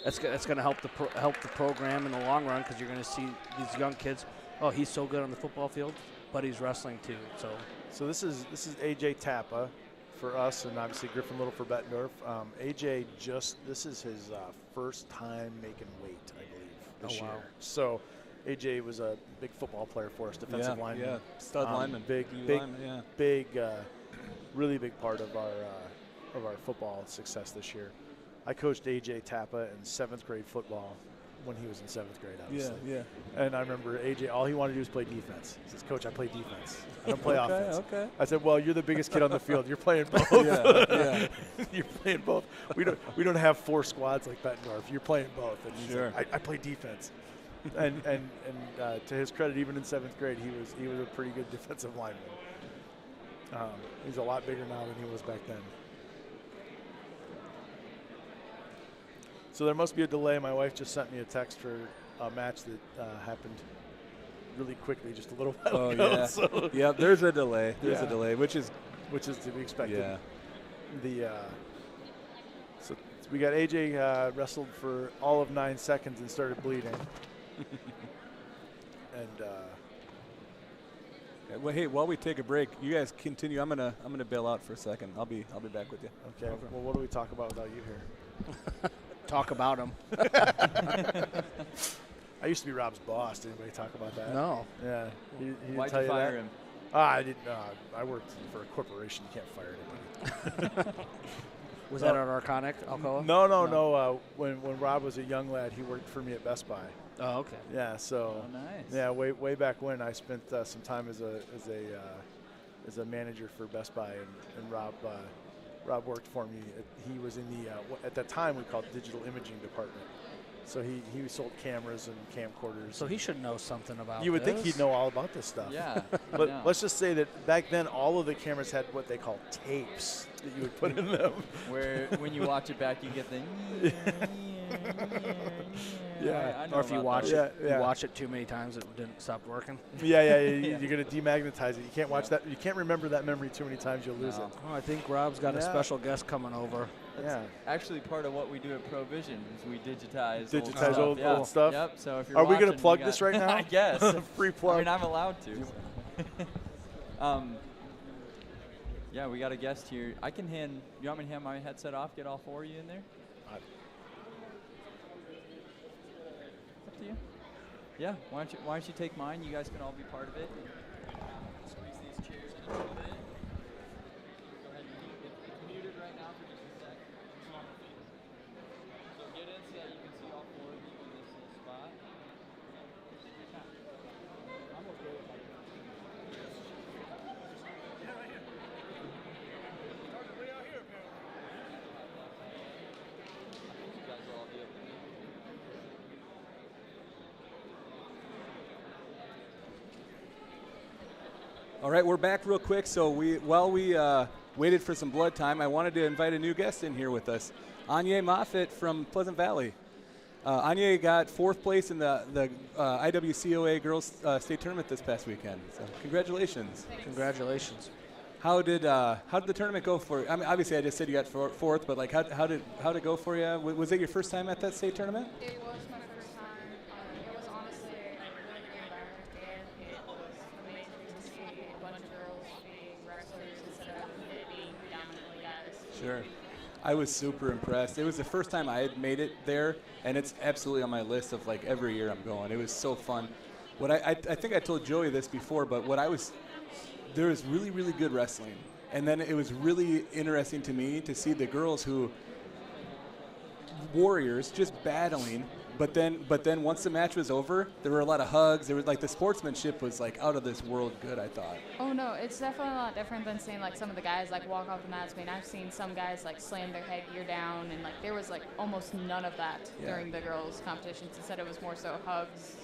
that's going to help the program in the long run, because you're going to see these young kids. Oh, he's so good on the football field, but he's wrestling too. So this is AJ Tappa for us, and obviously Griffin Little for Bettendorf. AJ this is his first time making weight, I believe, this year. So AJ was a big football player for us, defensive lineman. Yeah, stud lineman. Big, really big part of our football success this year. I coached AJ Tappa in 7th grade football when he was in 7th grade, obviously. Yeah. And I remember AJ, all he wanted to do was play defense. He says, "Coach, I play defense. I don't play offense." Okay. I said, "Well, you're the biggest kid on the field. You're playing both." Yeah. You're playing both. We don't have 4 squads like Bettendorf. You're playing both. And he's Sure. like, I play defense. and to his credit, even in 7th grade, he was a pretty good defensive lineman. He's a lot bigger now than he was back then. So there must be a delay. My wife just sent me a text for a match that happened really quickly just a little while ago. Yeah. So Yep, there's a delay. There's a delay, which is to be expected. Yeah. So we got AJ wrestled for all of 9 seconds and started bleeding. And well, hey, while we take a break, you guys continue. I'm gonna bail out for a second. I'll be back with you. okay. Well, what do we talk about without you here? talk about him. I used to be Rob's boss. Did anybody talk about that? No. Yeah. He Why'd tell you that? fire him? I didn't. I worked for a corporation. You can't fire anybody. Was that at Arconic, Alcoa? No. When Rob was a young lad, he worked for me at Best Buy. Oh, okay. Yeah. So. Oh, nice. Yeah. Way back when, I spent some time as a manager for Best Buy, and Rob worked for me. He was in the at that time we called digital imaging department. So he sold cameras and camcorders. So he should know something about You would this. think he'd know all about this stuff. Yeah. But no. let's just say that back then all of the cameras had what they call tapes that you would put in them. Where when you watch it back, you get the. Yeah. I know Or if you about watch that. it, you watch it too many times, it didn't stop working. Yeah. You're going to demagnetize it. You can't watch that. You can't remember that memory too many times. You'll lose No. it. Oh, I think Rob's got a special guest coming over. Yeah. Actually, part of what we do at Provision is we digitize Digitize old stuff. old stuff? Yep. So if you're Are we going to plug this right now? I guess. Free plug. I mean, I'm allowed to. So. Yeah, we got a guest here. I can hand. You want me to hand my headset off? Get all 4 of you in there. Up to you. Yeah. Why don't you take mine? You guys can all be part of it. Squeeze these chairs in a little bit. Go ahead and it's muted right now for just a sec. So get in so that you can see all 4 of you in this spot. I'm okay with that. You guys will all be able to meet. All right, we're back real quick. So while we waited for some blood time, I wanted to invite a new guest in here with us, Anya Moffitt from Pleasant Valley. Anya got 4th place in the IWCOA Girls State Tournament this past weekend. So congratulations. Congratulations. How did the tournament go for you? I mean, obviously I just said you got 4th, but like how did it go for you? Was it your first time at that state tournament? It was my first time. It was honestly a really good environment, and it was amazing to see a bunch of girls being wrestlers instead of it being predominantly guys. Sure. I was super impressed. It was the first time I had made it there, and it's absolutely on my list of like every year I'm going. It was so fun. What I think I told Joey this before, but there was really, really good wrestling, And then it was really interesting to me to see the girls who warriors just battling. But then once the match was over, there were a lot of hugs. There was like the sportsmanship was like out of this world good, I thought. Oh no, it's definitely a lot different than seeing like some of the guys like walk off the mats. I mean, I've seen some guys like slam their headgear down, and like there was like almost none of that during the girls' competitions. Instead, it was more so hugs,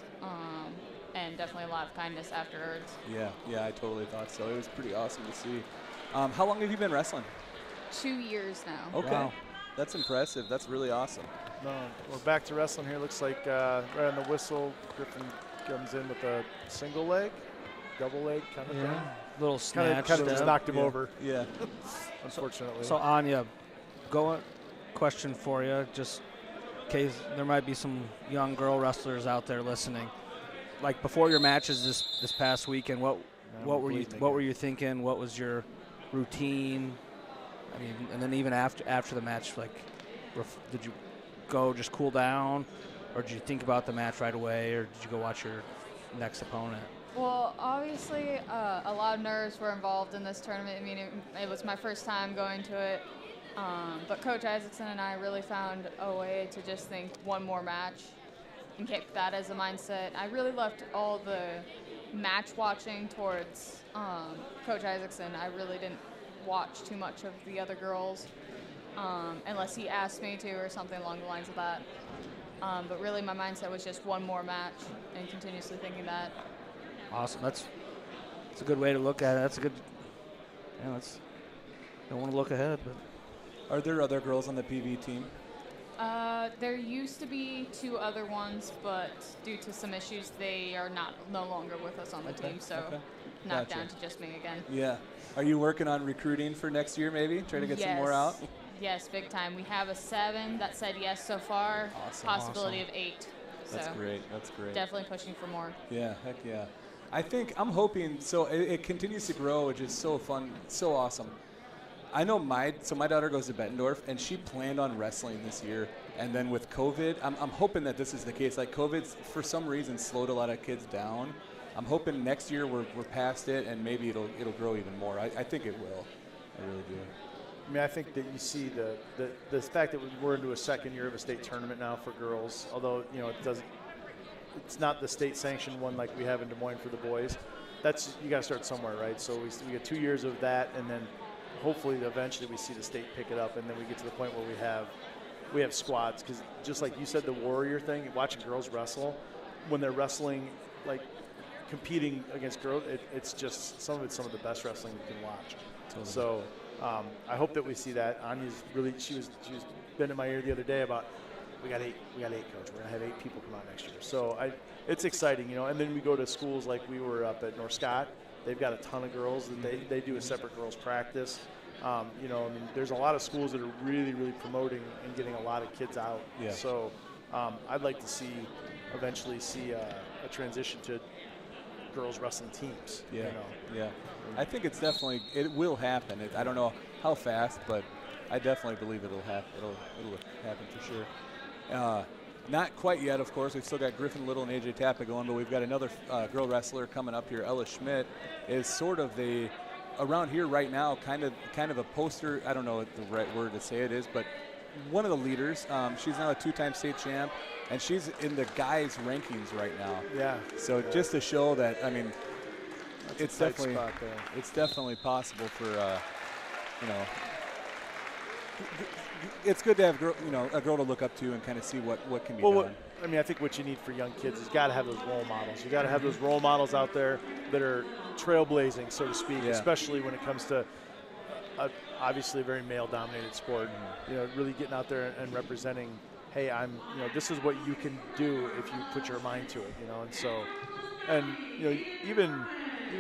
and definitely a lot of kindness afterwards. Yeah, I totally thought so. It was pretty awesome to see. How long have you been wrestling? 2 years now. Okay, Wow. That's impressive. That's really awesome. No, we're back to wrestling here. Looks like right on the whistle, Griffin comes in with a single leg, double leg kind of thing. Little snatch. Kind of just step. knocked him over, Yeah. unfortunately. So Anya, question for you, just in case there might be some young girl wrestlers out there listening. Like before your matches this past weekend, what were you thinking? What was your routine? I mean, and then even after the match, like, did you go just cool down, or did you think about the match right away, or did you go watch your next opponent? Well, obviously, a lot of nerves were involved in this tournament. I mean, it was my first time going to it. But Coach Isaacson and I really found a way to just think one more match and keep that as a mindset. I really left all the match watching towards Coach Isaacson. I really didn't watch too much of the other girls unless he asked me to or something along the lines of that. But really my mindset was just one more match and continuously thinking that. Awesome. That's a good way to look at it. That's a good. Don't want to look ahead, but. Are there other girls on the PV team? There used to be 2 other ones, but due to some issues, they are no longer with us on the team. So knocked down to just me again. Yeah. Are you working on recruiting for next year? Maybe try to get some more out. Yes, big time. We have a 7 that said yes so far. Awesome. Possibility of 8. That's so great. That's great. Definitely pushing for more. Yeah, heck yeah. I'm hoping, so it continues to grow, which is so fun, so awesome. I know my daughter goes to Bettendorf, and she planned on wrestling this year. And then with COVID, I'm hoping that this is the case. Like COVID's, for some reason, slowed a lot of kids down. I'm hoping next year we're past it, and maybe it'll grow even more. I think it will. I really do. I mean, I think that you see the fact that we're into a second year of a state tournament now for girls, although, it's not the state sanctioned one like we have in Des Moines for the boys. You got to start somewhere, right? So we get 2 years of that, and then hopefully eventually we see the state pick it up, and then we get to the point where we have squads. Because just like you said, the warrior thing, watching girls wrestle, when they're wrestling, like competing against girls, it's just some of the best wrestling you can watch. Totally. So I hope that we see that. Anya's really, she was been in my ear the other day about, we got eight, coach. We're gonna have 8 people come out next year. So it's exciting, And then we go to schools like we were up at North Scott. They've got a ton of girls that they do a separate girls practice. I mean, there's a lot of schools that are really, really promoting and getting a lot of kids out. Yeah. So I'd like to eventually see a transition to girls wrestling teams. Yeah. Yeah. I think it will happen. I don't know how fast, but I definitely believe it'll happen. It'll happen for sure. Not quite yet, of course. We've still got Griffin Little and AJ Tappa going, but we've got another girl wrestler coming up here. Ella Schmidt is sort of around here right now, kind of a poster. I don't know what the right word to say it is, but one of the leaders. She's now a 2-time state champ, and she's in the guys' rankings right now. Yeah. So just to show that, I mean, it's definitely spot there. It's definitely possible for it's good to have a girl to look up to and kind of see what can be done. I mean, I think what you need for young kids is got to have those role models. You got to have those role models out there that are trailblazing, so to speak, especially when it comes to obviously a very male-dominated sport. Really getting out there and representing, hey, this is what you can do if you put your mind to it, and so, even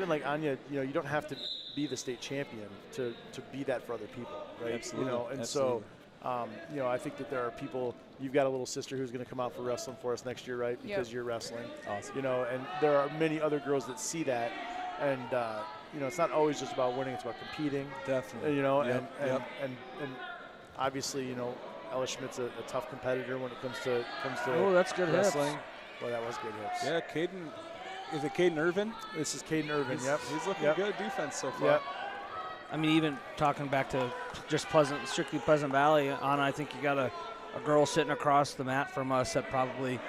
like Anya, you don't have to be the state champion to be that for other people, right? Absolutely. And Absolutely. so, I think that there are people. You've got a little sister who's going to come out for wrestling for us next year, right? Because you're wrestling. Awesome. And there are many other girls that see that, and it's not always just about winning; it's about competing. Definitely. And obviously, Ella Schmidt's a tough competitor when it comes to Oh, that's good wrestling. hips. Well, that was good hips. Yeah, Caden. Is it Caden Irvin? This is Caden Irvin. Yep. He's looking Yep. good defense so far. Yep. I mean, even talking back to just strictly Pleasant Valley, Anna, I think you got a girl sitting across the mat from us that probably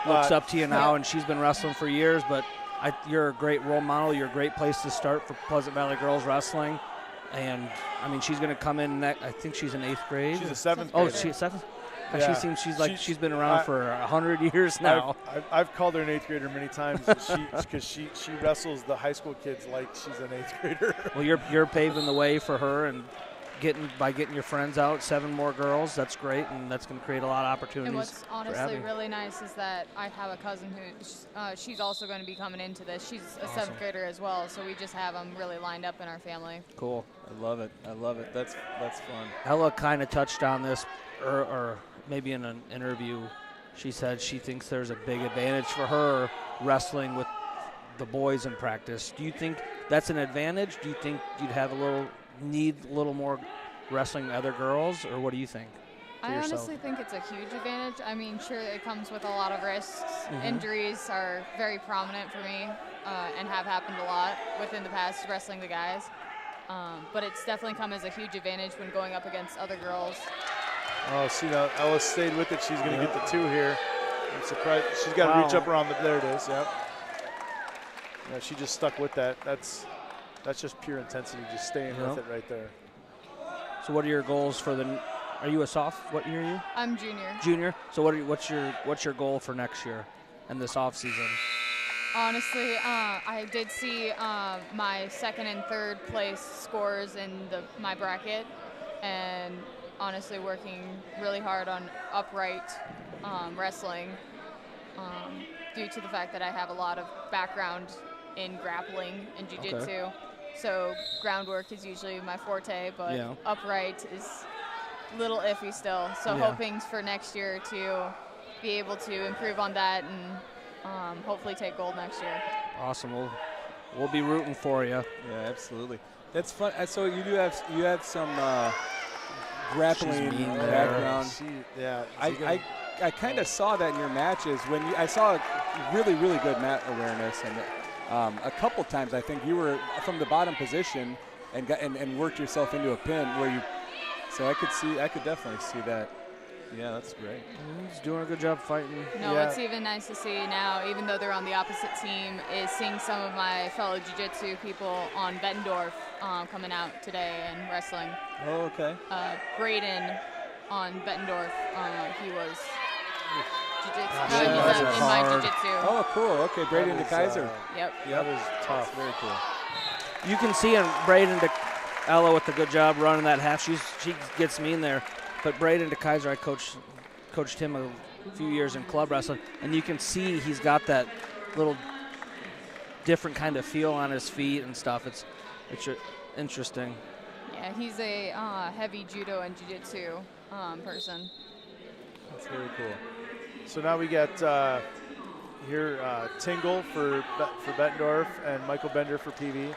looks up to you now, and she's been wrestling for years, but you're a great role model. You're a great place to start for Pleasant Valley girls wrestling. And, I mean, she's going to come in next. I think she's in 8th grade. She's a 7th Oh, grader. she's 7th? Yeah. She seems she's been around for 100 years now. I've called her an 8th grader many times because she wrestles the high school kids like she's an 8th grader. Well, you're paving the way for her, and by getting your friends out, 7 more girls, that's great, and that's going to create a lot of opportunities. And what's honestly Abby. really nice is that I have a cousin who she's also going to be coming into this. She's a 7th grader as well, so we just have them really lined up in our family. Cool. I love it. That's fun. Ella kind of touched on this, or maybe in an interview. She said she thinks there's a big advantage for her wrestling with the boys in practice. Do you think that's an advantage? Do you think you'd have need a little more wrestling with other girls, or what do you think? I honestly think it's a huge advantage. I mean, sure, it comes with a lot of risks. Mm-hmm. Injuries are very prominent for me and have happened a lot within the past wrestling the guys. But it's definitely come as a huge advantage when going up against other girls. Oh, see now, Ella stayed with it. She's going to get the 2 here. I'm surprised. She's got to reach up around there it is, yep. Yeah, she just stuck with that. That's just pure intensity, just staying with it right there. So what are your goals for are you a what year are you? I'm junior. Junior. So what's your goal for next year and this off season? Honestly, I did see my 2nd and 3rd place scores in my bracket, and honestly working really hard on upright wrestling due to the fact that I have a lot of background in grappling and jiu-jitsu. Okay. So groundwork is usually my forte, but upright is a little iffy still. So hoping for next year to be able to improve on that and hopefully take gold next year. Awesome. We'll be rooting for you. Yeah, absolutely. That's fun. So you have some grappling background. I kind of saw that in your matches I saw really good mat awareness, and a couple times I think you were from the bottom position and worked yourself into a pin where you. So I could definitely see that. Yeah, that's great. He's doing a good job fighting. No, it's even nice to see now, even though they're on the opposite team, is seeing some of my fellow jiu-jitsu people on Bettendorf coming out today and wrestling. Oh, okay. Braden on Bettendorf, he was jiu-jitsu. In my jiu-jitsu. Oh, cool. Okay, Braden de Kaiser. Yep. That was tough. Very cool. You can see in Braden Ella with a good job running that half. She gets me in there. But Braden de Kaiser, I coached him a few years in club wrestling, and you can see he's got that little different kind of feel on his feet and stuff. It's interesting. Yeah, he's a heavy judo and jiu-jitsu person. That's very cool. So now we get here Tingle for Bettendorf and Michael Bender for PV.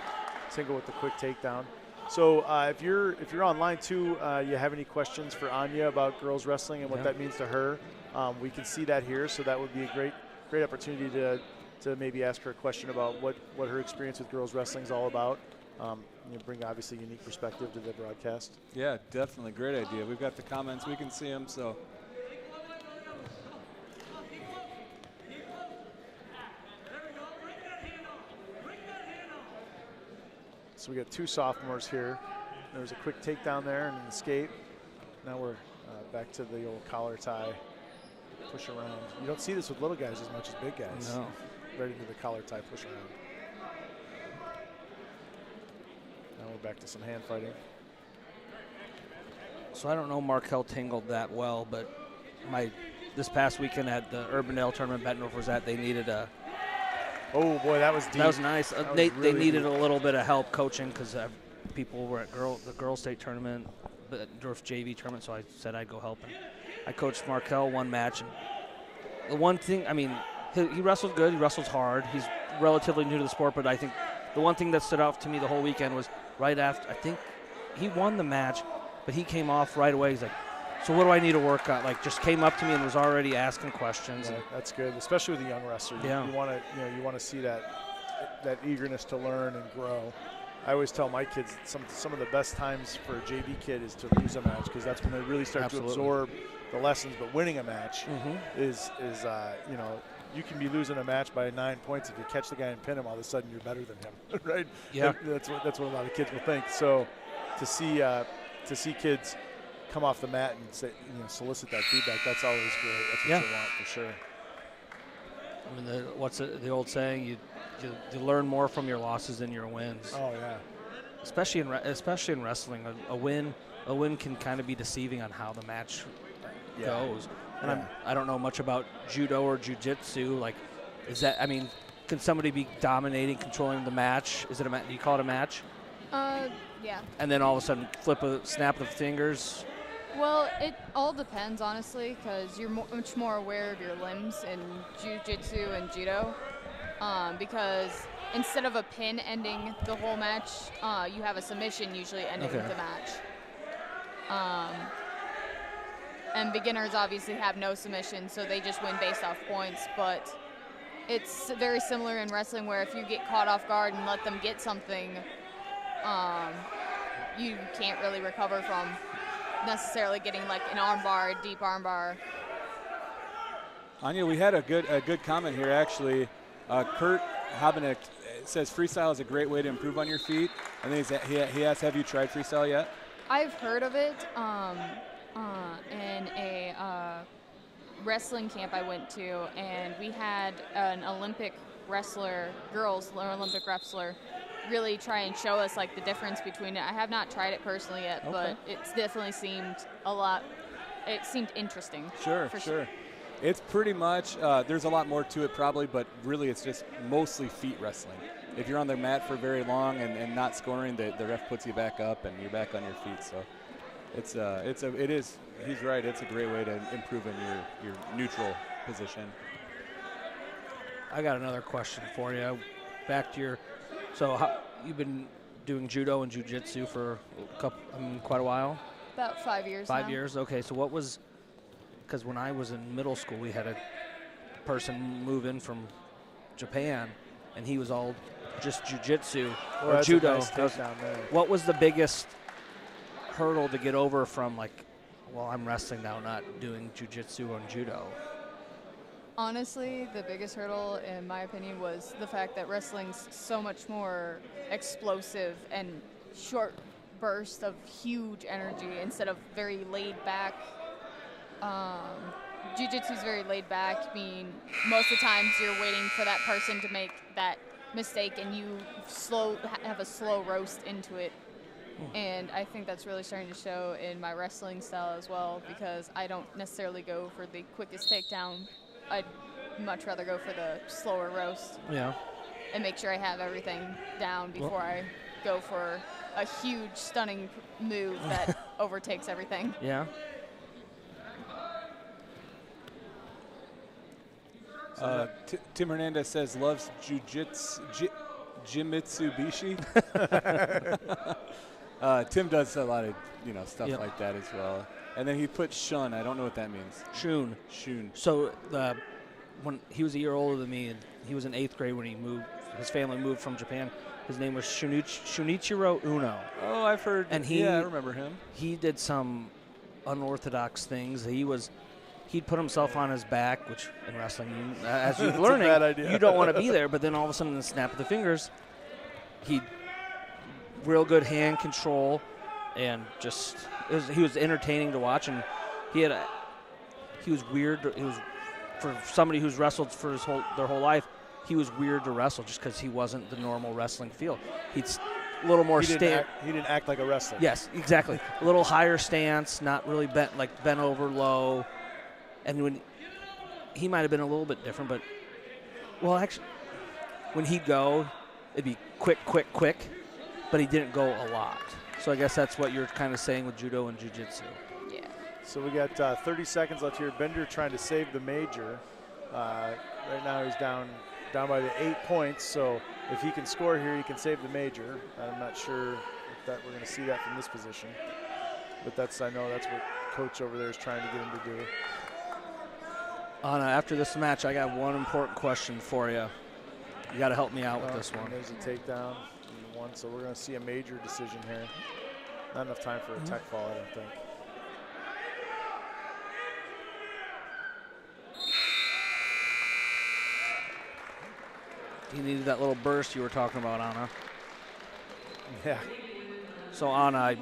Tingle with the quick takedown. So if you're online too, you have any questions for Anya about girls wrestling and what that means to her, we can see that here. So that would be a great opportunity to maybe ask her a question about what her experience with girls wrestling is all about. Bring obviously unique perspective to the broadcast. Yeah, definitely, great idea. We've got the comments, we can see them. So. So we got 2 sophomores here. There was a quick takedown there and an escape. Now we're back to the old collar tie, push around. You don't see this with little guys as much as big guys. No. Right into the collar tie, push around. Now we're back to some hand fighting. So I don't know Markel Tingle that well, but this past weekend at the Urbandale tournament Bettendorf was at, they needed a. Oh boy, that was deep. That was nice. They They needed a little bit of help coaching because people were at the girls' state tournament, Bettendorf JV tournament, so I said I'd go help. And I coached Markel one match. And the one thing, I mean, he wrestles good. He wrestles hard. He's relatively new to the sport, but I think the one thing that stood out to me the whole weekend was right after, I think he won the match, but he came off right away. He's like, so what do I need to work on? Like, just came up to me and was already asking questions. Yeah, that's good, especially with a young wrestler. Yeah. You want to see that eagerness to learn and grow. I always tell my kids some of the best times for a JV kid is to lose a match, because that's when they really start Absolutely. to absorb the lessons. But winning a match Mm-hmm. is you know, you can be losing a match by 9 points. If you catch the guy and pin him, all of a sudden you're better than him, right? Yeah. That's what a lot of kids will think. So to see kids come off the mat and say, you know, solicit that feedback, that's always great. That's what Yeah. you want for sure. I mean, what's the old saying? You learn more from your losses than your wins. Oh yeah. Especially in wrestling, a win can kind of be deceiving on how the match goes. And I don't know much about judo or jiu-jitsu. Like, is that? I mean, can somebody be dominating, controlling the match? Is it a match? Do you call it a match? Yeah. And then all of a sudden, snap of the fingers. Well, it all depends, honestly, because you're much more aware of your limbs in jiu-jitsu and judo. Because instead of a pin ending the whole match, you have a submission usually ending the match. And beginners obviously have no submission, so they just win based off points. But it's very similar in wrestling, where if you get caught off guard and let them get something, you can't really recover from necessarily getting like an armbar, a deep armbar. Anya, we had a good comment here actually. Kurt Habenek says freestyle is a great way to improve on your feet. And then he asks, have you tried freestyle yet? I've heard of it in a wrestling camp I went to, and we had an Olympic wrestler, girls Olympic wrestler, really try and show us like the difference between it. I have not tried it personally yet, but it's definitely seemed it seemed interesting. Sure. It's pretty much, there's a lot more to it probably, but really it's just mostly feet wrestling. If you're on the mat for very long and not scoring, the ref puts you back up and you're back on your feet. So it is, he's right, it's a great way to improve in your neutral position. I got another question for you. Back to you've been doing judo and jiu-jitsu for quite a while? About 5 years 5 now. years, okay. So what was, because when I was in middle school, we had a person move in from Japan, and he was all just jiu-jitsu or judo. Nice takedown there. What was the biggest hurdle to get over from, like, well, I'm wrestling now, not doing jiu-jitsu and judo? Honestly, the biggest hurdle, in my opinion, was the fact that wrestling's so much more explosive and short bursts of huge energy instead of very laid back. Jiu-jitsu's very laid back, meaning most of the times you're waiting for that person to make that mistake and you have a slow roast into it. And I think that's really starting to show in my wrestling style as well, because I don't necessarily go for the quickest takedown. I'd much rather go for the slower roast. Yeah. And make sure I have everything down before I go for a huge, stunning move that overtakes everything. Yeah. Tim Hernandez says loves jiu-jitsu, Jimitsubishi. Tim does a lot of stuff like that as well. And then he put shun. I don't know what that means. Shun. So when he was a year older than me, and he was in 8th grade when he moved. His family moved from Japan. His name was Shunichiro Uno. Oh, I've heard. And I remember him. He did some unorthodox things. He'd put himself on his back, which in wrestling, as you're learning, bad idea. you don't want to be there. But then all of a sudden, in the snap of the fingers, real good hand control, and he was entertaining to watch. And he was weird. He was, for somebody who's wrestled for their whole life, he was weird to wrestle just because he wasn't the normal wrestling feel. He'd a little more He didn't act like a wrestler. Yes, exactly. A little higher stance, not really bent over low. And when he might have been a little bit different, but actually, when he'd go, it'd be quick, but he didn't go a lot. So I guess that's what you're kind of saying with judo and jiu-jitsu. Yeah. So we got 30 seconds left here. Bender trying to save the major. Right now he's down by the 8 points. So if he can score here, he can save the major. I'm not sure if we're going to see that from this position, but I know that's what coach over there is trying to get him to do. Anna, after this match, I got one important question for you. You got to help me out with this one. There's a takedown. one, so we're going to see a major decision here. Not enough time for a tech fall, I don't think. He needed that little burst you were talking about, Anna. Yeah. So Anna,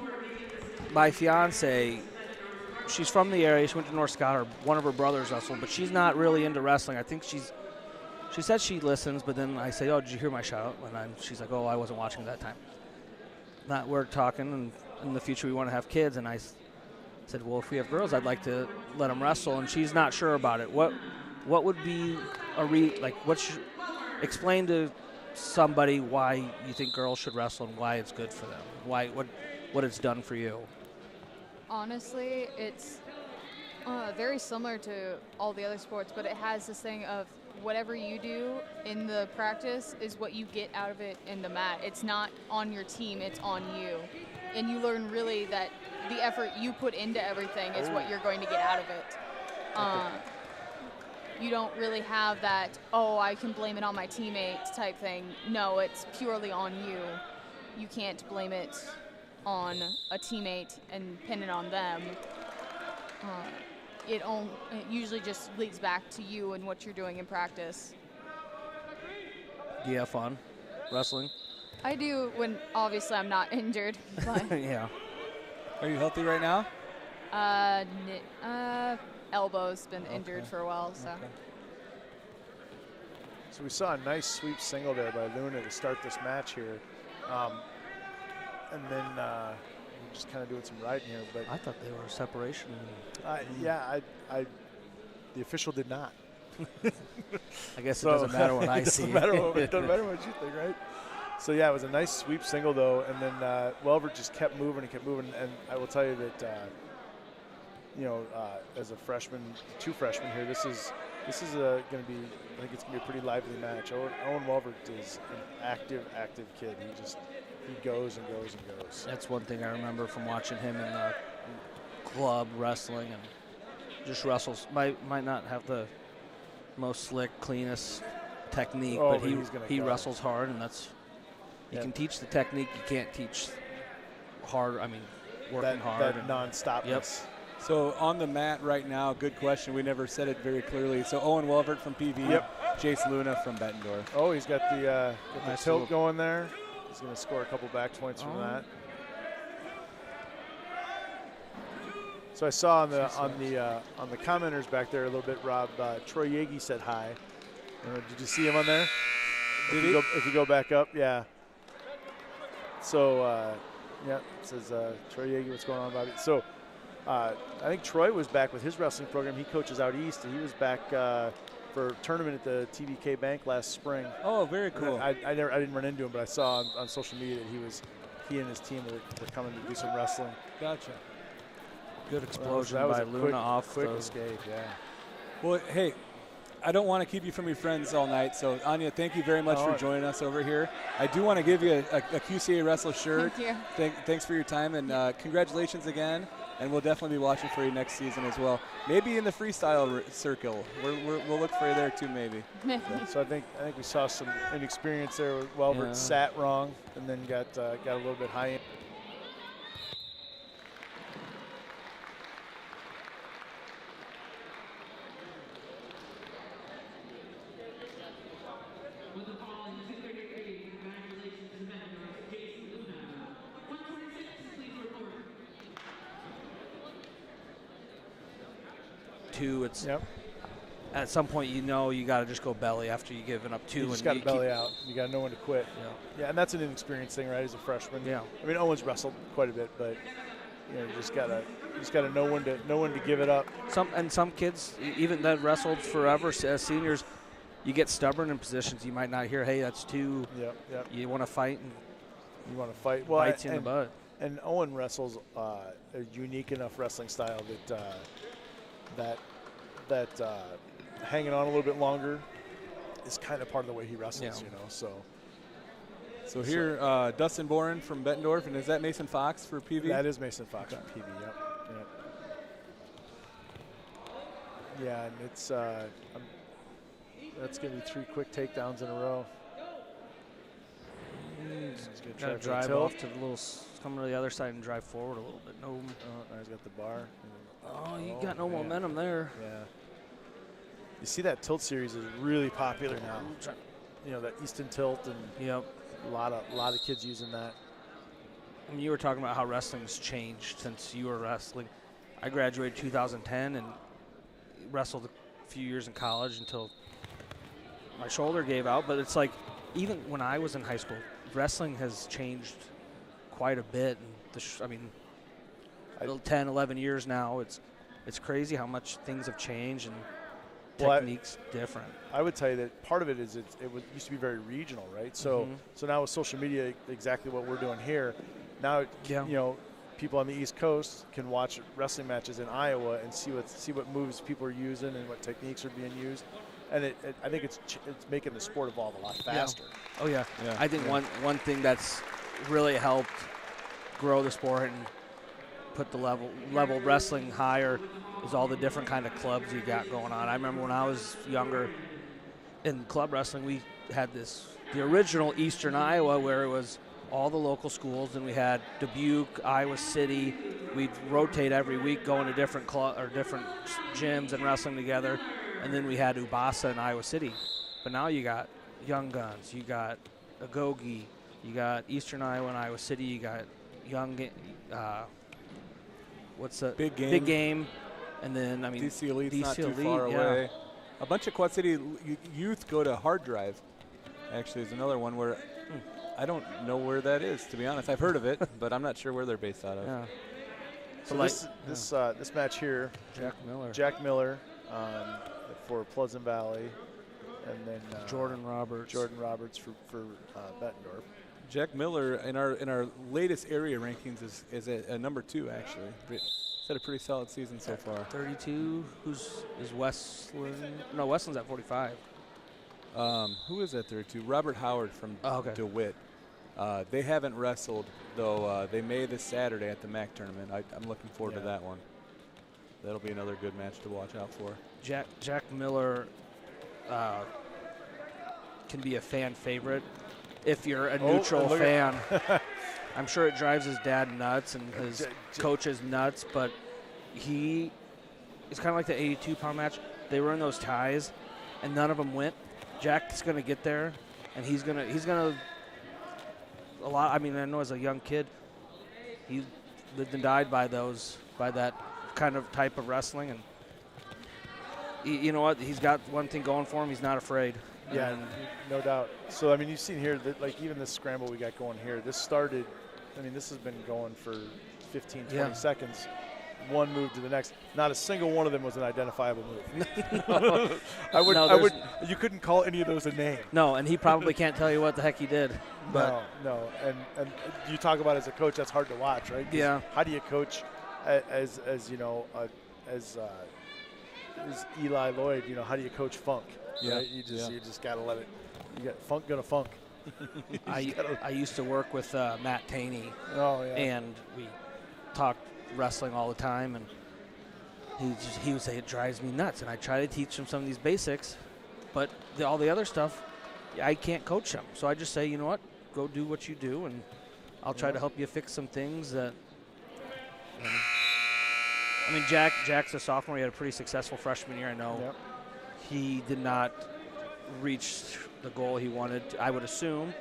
my fiance, she's from the area. She went to North Scott. One of her brothers wrestled, but she's not really into wrestling. I think she said she listens, but then I say, "Oh, did you hear my shout?" And she's like, "Oh, I wasn't watching at that time." We're talking, and in the future we want to have kids, and I said, "Well, if we have girls, I'd like to let them wrestle," and she's not sure about it. What would be explain to somebody why you think girls should wrestle and why it's good for them, what it's done for you? Honestly, it's very similar to all the other sports, but it has this thing of whatever you do in the practice is what you get out of it in the mat. It's not on your team, it's on you. And you learn really that the effort you put into everything is what you're going to get out of it. You don't really have that, oh, I can blame it on my teammates type thing. No, it's purely on you. You can't blame it on a teammate and pin it on them. It usually just leads back to you and what you're doing in practice. Do you have fun wrestling? I do when obviously I'm not injured. But Yeah. Are you healthy right now? Elbow's been injured for a while, so. Okay. So we saw a nice sweep single there by Luna to start this match here. And then we're just kind of doing some riding here. But I thought they were a separation. yeah, the official did not. I guess it doesn't matter what I see. It doesn't matter what you think, right? So yeah, it was a nice sweep single though, and then Welver just kept moving and kept moving. And I will tell you that as a freshman, two freshmen here, this is going to be, I think it's going to be a pretty lively match. Owen Welver is an active kid. He goes and goes and goes. That's one thing I remember from watching him in the club wrestling, and just wrestles. Might not have the most slick, cleanest technique, but he wrestles hard, and that's you can teach the technique. You can't teach hard. I mean, working hard. That non-stopness. Yep. So on the mat right now, good question. We never said it very clearly. So Owen Welvert from PV. Yep. Jace Luna from Bettendorf. Oh, he's got the Nice tilt little- going there. He's going to score a couple back points from that. So I saw on the commenters back there a little bit, Rob. Troy Yagi said hi. Did you see him on there? If you go back up, yeah. So it says Troy Yagi, what's going on, Bobby? So I think Troy was back with his wrestling program. He coaches out east, and he was back for a tournament at the TVK Bank last spring. Oh, very cool. I didn't run into him, but I saw on social media that he and his team were coming to do some wrestling. Gotcha. Good explosion that was by a Luna off quick the escape. Yeah. Well, hey, I don't want to keep you from your friends all night, so Anya, thank you very much for right. joining us over here. I do want to give you a QCA Wrestle shirt. Thank you. Thanks for your time, and congratulations again. And we'll definitely be watching for you next season as well. Maybe in the freestyle circle. We'll look for you there too, maybe. So I think we saw some inexperience there. Welbert sat wrong and then got a little bit high. With the following 233, congratulations to Bettendorf, Jason Luna. 126, please report. two. It's Yep. at some point you got to just go belly after you giving up two. You just and got to you belly out. You got to know when to quit. Yeah. Yeah, and that's an inexperienced thing, right? As a freshman. Yeah. I mean, Owen's wrestled quite a bit, but you just gotta know when to give it up. Some kids even that wrestled forever as seniors, you get stubborn in positions you might not hear. Hey, that's two. Yep. You want to fight and You want to fight. Well, bites you in the butt. And Owen wrestles a unique enough wrestling style that hanging on a little bit longer is kind of part of the way he wrestles, So here, Dustin Boren from Bettendorf, and is that Mason Fox for PV? that is Mason Fox from PV. Yep. Yeah, and it's that's gonna be 3 quick takedowns in a row. He's gonna Got to try for the drive tilt. off to the little, come to the other side and drive forward a little bit. No, Oh, now he's got the bar. oh, you got no man. momentum there. Yeah. You see that tilt series is really popular now. You know, that Easton tilt, and Yep. a lot of kids using that. I mean, you were talking about how wrestling's changed since you were wrestling. I graduated 2010 and wrestled a few years in college until my shoulder gave out. But it's like, even when I was in high school, wrestling has changed quite a bit. And I mean, 10, 11 years now, it's crazy how much things have changed and techniques different. I would tell you that part of it is it used to be very regional, right? So so now with social media, exactly what we're doing here. Now, you know, people on the East Coast can watch wrestling matches in Iowa and see what moves people are using and what techniques are being used. And I think it's making the sport evolve a lot faster. Yeah. Oh, yeah. I think one thing that's really helped grow the sport and put the level of wrestling higher is all the different kind of clubs you got going on. I remember when I was younger in club wrestling, we had the original Eastern Iowa, where it was all the local schools, and we had Dubuque, Iowa City. We'd rotate every week, going to different different gyms and wrestling together. And then we had Ubasa in Iowa City. But now you got Young Guns, you got Agogi, you got Eastern Iowa and Iowa City, you got what's the Big Game. Big Game, and then I mean DC Elite's DC not too Elite, far away. A bunch of Quad City youth go to Hard Drive. Actually, is another one where I don't know where that is, to be honest. I've heard of it, but I'm not sure where they're based out of. Yeah. So this match here, Jack Miller for Pleasant Valley, and then Jordan Roberts for Bettendorf. Jack Miller in our latest area rankings is at number 2 actually. He's had a pretty solid season so far. 32. Is Westland? No, Westland's at 45. Who is at 32? Robert Howard from DeWitt. They haven't wrestled, though. They may this Saturday at the MAC tournament. I'm looking forward to that one. That'll be another good match to watch out for. Jack Miller can be a fan favorite if you're a neutral fan. I'm sure it drives his dad nuts and his coaches nuts, but he is kind of like the 82-pound match. They were in those ties, and none of them went. Jack's going to get there, and he's going to a lot. I mean, I know as a young kid, he lived and died by that kind of type of wrestling, and you know what? He's got one thing going for him. He's not afraid. Yeah, and no doubt. So, I mean, you've seen here that, like, even this scramble we got going here, this started, I mean, this has been going for 15, 20 seconds. One move to the next. Not a single one of them was an identifiable move. You couldn't call any of those a name. No, and he probably can't tell you what the heck he did. But no. And you talk about as a coach, that's hard to watch, right? Yeah. How do you coach as you know, as Eli Lloyd, you know, how do you coach funk? Yeah. Right? You just got to let it. You got funk gonna funk. I used to work with Matt Taney. Oh, yeah. And we talked wrestling all the time, and he would say it drives me nuts, and I try to teach him some of these basics, but all the other stuff I can't coach him. So I just say, you know what, go do what you do, and I'll try to help you fix some things that. I mean, Jack's a sophomore. He had a pretty successful freshman year. I know he did not reach the goal he wanted, I would assume,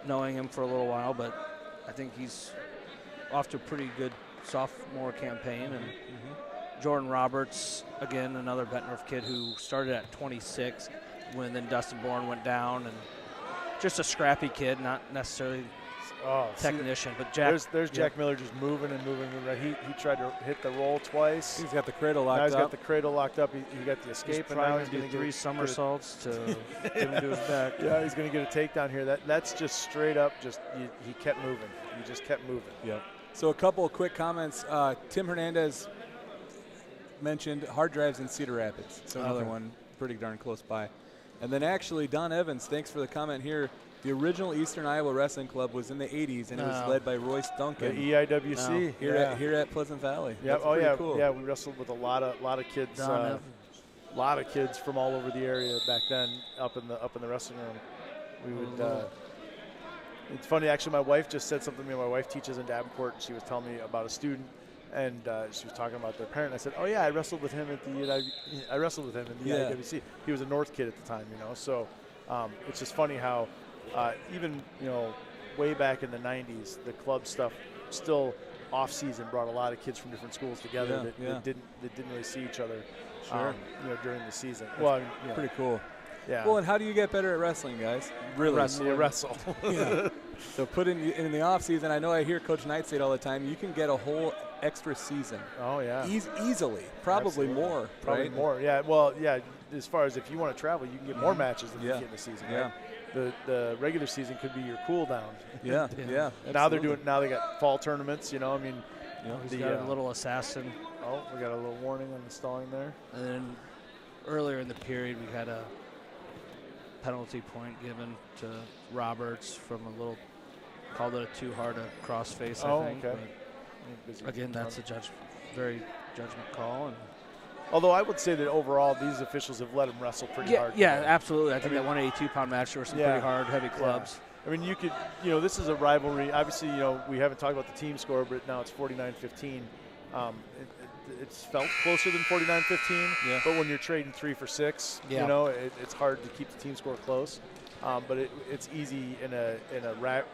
knowing him for a little while, but I think he's off to a pretty good sophomore campaign. And Jordan Roberts, again, another Bettendorf kid who started at 26 when then Dustin Bourne went down, and just a scrappy kid, not necessarily technician, but Jack. There's Jack Miller just moving. He tried to hit the roll twice. He's got the cradle locked up. Now he's got the cradle locked up. He got the escape, and now he's going to do 3 somersaults to get him to his back. Yeah, he's going to get a takedown here. That's just straight up. He kept moving. He just kept moving. Yep. So a couple of quick comments. Tim Hernandez mentioned Hard Drives in Cedar Rapids. So another one pretty darn close by. And then actually, Don Evans, thanks for the comment here. The original Eastern Iowa Wrestling Club was in the 80s, and it was led by Royce Duncan. The EIWC here at Pleasant Valley. Yeah. That's cool. Yeah. We wrestled with a lot of kids. A lot of kids from all over the area back then, up in the wrestling room. We would, It's funny, actually, my wife just said something to me. My wife teaches in Davenport, and she was telling me about a student, and she was talking about their parent. I said, "Oh yeah, I wrestled with him at the I wrestled with him in the IWC. He was a North kid at the time, you know." So it's just funny how even way back in the '90s, the club stuff still off season brought a lot of kids from different schools together that didn't really see each other during the season. Well, I mean, pretty cool. Yeah. Well, and how do you get better at wrestling, guys? Really? Wrestle. Yeah. So put in the off season. I know I hear Coach Knight say it all the time. You can get a whole extra season. Oh yeah. Easily, probably Absolutely. more. Probably right? more. Yeah. Well, yeah. As far as if you want to travel, you can get more matches than you get in the season. Yeah. Right? The regular season could be your cool down. Yeah. Yeah. Now they're doing. Now they got fall tournaments. I mean. He's got a little assassin. Oh, we got a little warning on the stalling there. And then earlier in the period, we had a penalty point given to Roberts from a little, called it a too hard a crossface, I think. Okay. But again, that's a very judgment call. And although I would say that overall, these officials have let him wrestle pretty hard. Yeah, absolutely. I think that 182-pound match, there were some pretty hard, heavy clubs. Yeah. I mean, you could, this is a rivalry. Obviously, we haven't talked about the team score, but now it's 49-15. It's felt closer than 49-15, but when you're trading 3 for 6, it's hard to keep the team score close. But it's easy in a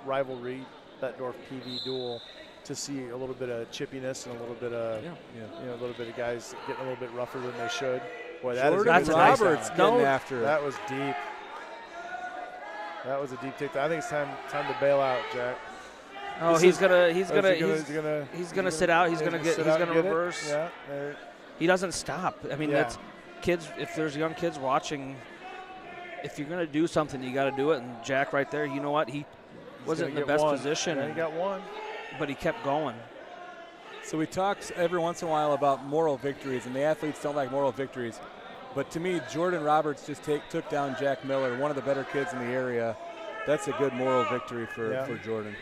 rivalry, Bettendorf PV duel, to see a little bit of chippiness and a little bit of a little bit of guys getting a little bit rougher than they should. Boy, that's Roberts getting after it. That was deep. That was a deep take. I think it's time to bail out, Jack. Oh, he's gonna sit out. He's gonna reverse. Yeah. He doesn't stop. I mean, that's kids. If there's young kids watching, if you're gonna do something, you got to do it. And Jack, right there, you know what? He wasn't in the best position. Yeah, he got one, but he kept going. So we talked every once in a while about moral victories, and the athletes don't like moral victories. But to me, Jordan Roberts just took down Jack Miller, one of the better kids in the area. That's a good moral victory for Jordan.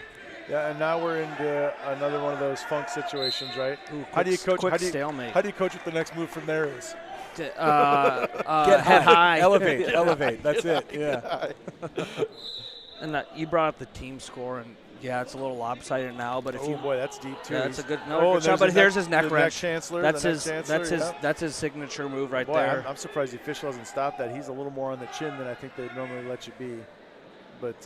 Yeah, and now we're into another one of those funk situations, right? How do you coach? Stalemate. How do you coach what the next move from there is? Get head high. Elevate. That's it. Yeah. And you brought up the team score, and it's a little lopsided now. But if boy, that's deep too. Yeah, that's a good. Good shot, but here's his neck wrench. That's his signature move right there. I'm surprised the official hasn't stopped that. He's a little more on the chin than I think they'd normally let you be. But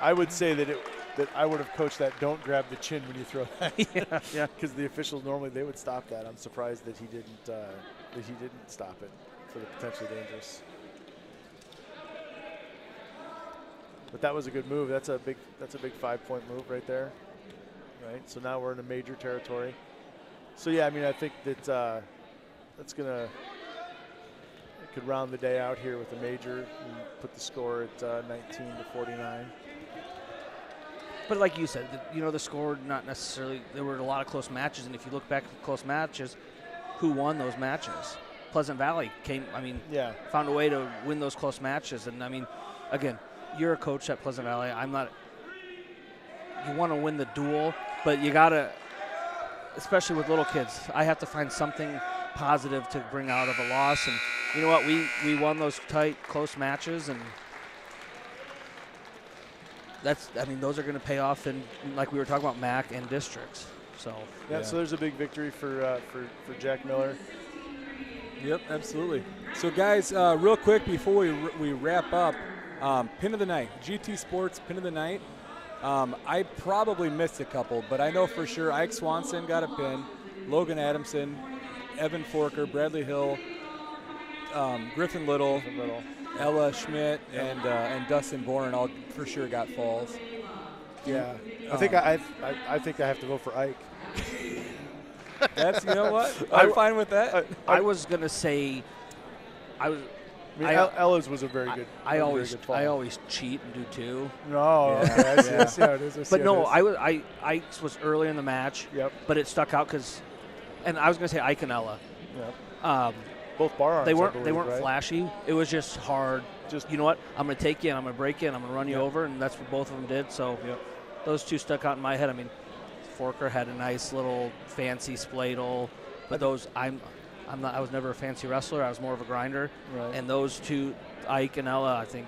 I would say that I would have coached that. Don't grab the chin when you throw that. Yeah. Because the officials normally they would stop that. I'm surprised that he didn't stop it for the potentially dangerous. But that was a good move. That's a big 5-point move right there. Right. So now we're in a major territory. So yeah, I mean I think that that's gonna. Could round the day out here with a major and put the score at 19-49. But like you said, the score not necessarily. There were a lot of close matches, and if you look back at close matches, who won those matches? Pleasant Valley found a way to win those close matches. And I mean, again, you're a coach at Pleasant Valley. I'm not. You want to win the duel, but you gotta, especially with little kids. I have to find something positive to bring out of a loss, and you know what, we won those tight close matches, and those are going to pay off in, like we were talking about, MAC and districts. So so there's a big victory for Jack Miller. Yep, absolutely. So guys, real quick before we wrap up, pin of the night, GT Sports pin of the night. I probably missed a couple, but I know for sure Ike Swanson got a pin, Logan Adamson, Evan Forker, Bradley Hill, Griffin Little, Ella Schmidt, and Dustin Bourne all for sure got falls. Yeah, I think I have to vote for Ike. That's what I'm fine with that. I was gonna say, Ella's was a very good. I always cheat and do 2. No, I see how it is. But no, I was early in the match. Yep. But it stuck out because, and I was gonna say Ike and Ella. Yep. Both bar arms. They weren't right? flashy. It was just hard. Just you know what? I'm gonna take you and I'm gonna break you and I'm gonna run you over, and that's what both of them did. So those 2 stuck out in my head. I mean, Forker had a nice little fancy spladle, but those I was never a fancy wrestler. I was more of a grinder. Right. And those two, Ike and Ella, I think.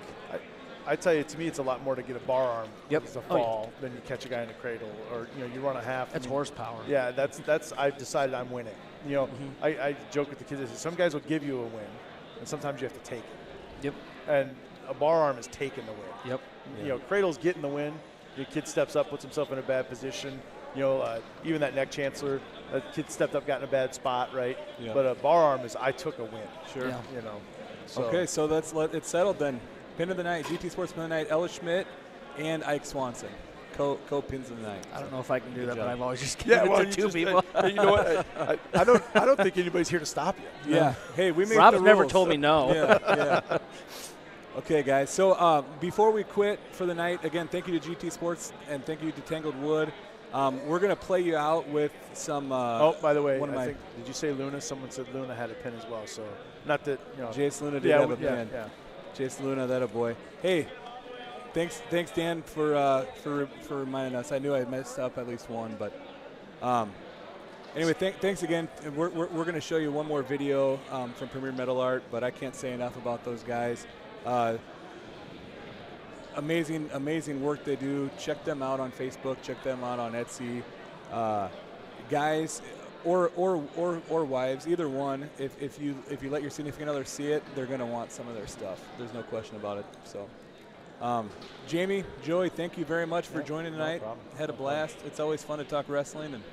I tell you, to me, it's a lot more to get a bar arm. Yep. It's a Oh, yeah. fall than you catch a guy in a cradle, or you run a half. That's horsepower. Yeah, that's. I've decided I'm winning. I joke with the kids. I say, some guys will give you a win, and sometimes you have to take it. Yep. And a bar arm is taking the win. Yep. Cradle's getting the win. The kid steps up, puts himself in a bad position. Even that neck chancellor, a kid stepped up, got in a bad spot, right? Yeah. But a bar arm is I took a win. Sure. Yeah. So. Okay, so let's let it settled then. Pin of the night, GT Sports Pin of the night, Ella Schmidt and Ike Swanson. Co-pins of the night. I don't know if I can do Good that, job. but I've always just given it to two people. You know what? I don't think anybody's here to stop you. Yeah. Hey, we made Rob's the never rules. told me no. Yeah. Okay, guys. So before we quit for the night, again, thank you to GT Sports and thank you to Tangled Wood. We're going to play you out with some. By the way, one of my. did you say Luna? Someone said Luna had a pin as well. So not that Jace Luna did have a pin. Yeah. Jace Luna, that a boy. Hey, thanks Dan for reminding us. I knew I messed up at least one, but anyway, thanks again. We're going to show you one more video from Premier Metal Art, but I can't say enough about those guys. Amazing work they do. Check them out on Facebook. Check them out on Etsy. Guys or wives, either one. If you let your significant other see it, they're gonna want some of their stuff. There's no question about it. So, Jamie, Joey, thank you very much for joining tonight. problem. Had a blast. It's always fun to talk wrestling, and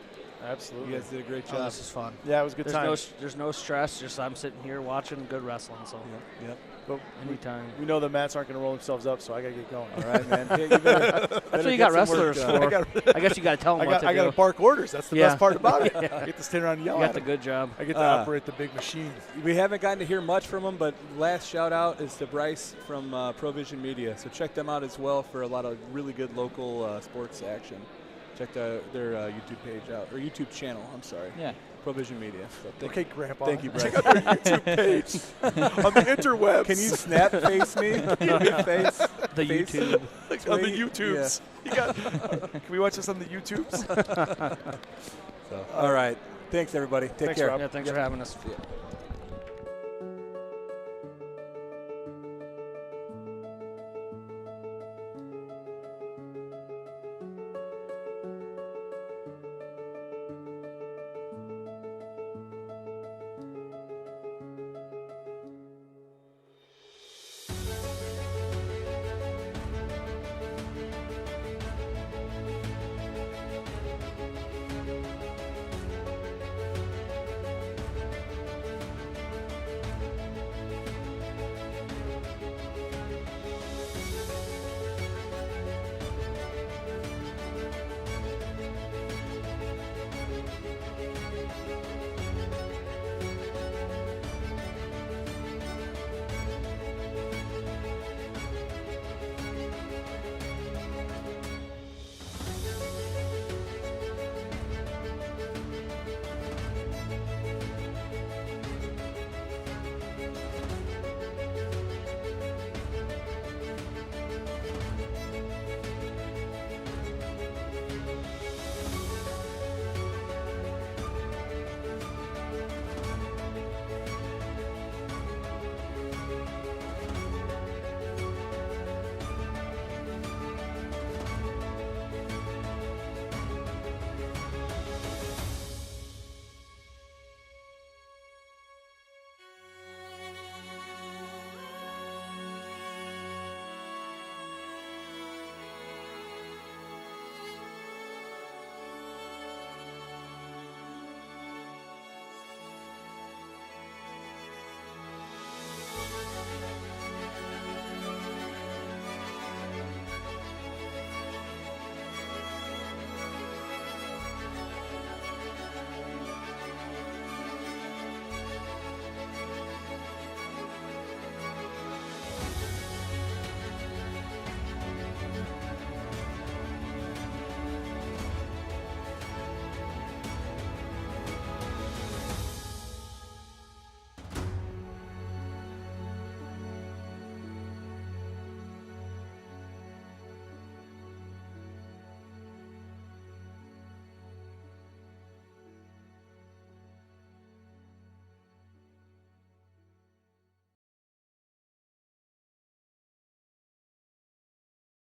Absolutely. you guys did a great Oh, job. this is fun. Yeah, it was a good time. There's no stress. Just I'm sitting here watching good wrestling. So Yep. But anytime. we know the mats aren't going to roll themselves up, so I got to get going. All right, man. Hey, you better That's what get you got some work wrestlers done. for. I guess you got to tell them what to I got do. to park orders. That's the Yeah. best part about it. I get to stand around and yell You got at the them. good job. I get to operate the big machine. We haven't gotten to hear much from them, but last shout out is to Bryce from Provision Media. So check them out as well for a lot of really good local sports action. Check their YouTube page out, or YouTube channel. I'm sorry. Yeah. Provision Media. So Okay, Grandpa. Thank you, Bryce. Check out their YouTube page on the interwebs. Can you snap face me? Face? The Face? YouTube. on the YouTubes? Can we watch this on the YouTubes? So, all right. Thanks, everybody. Take Thanks, care. Rob. Yeah, thanks for having us. Yeah.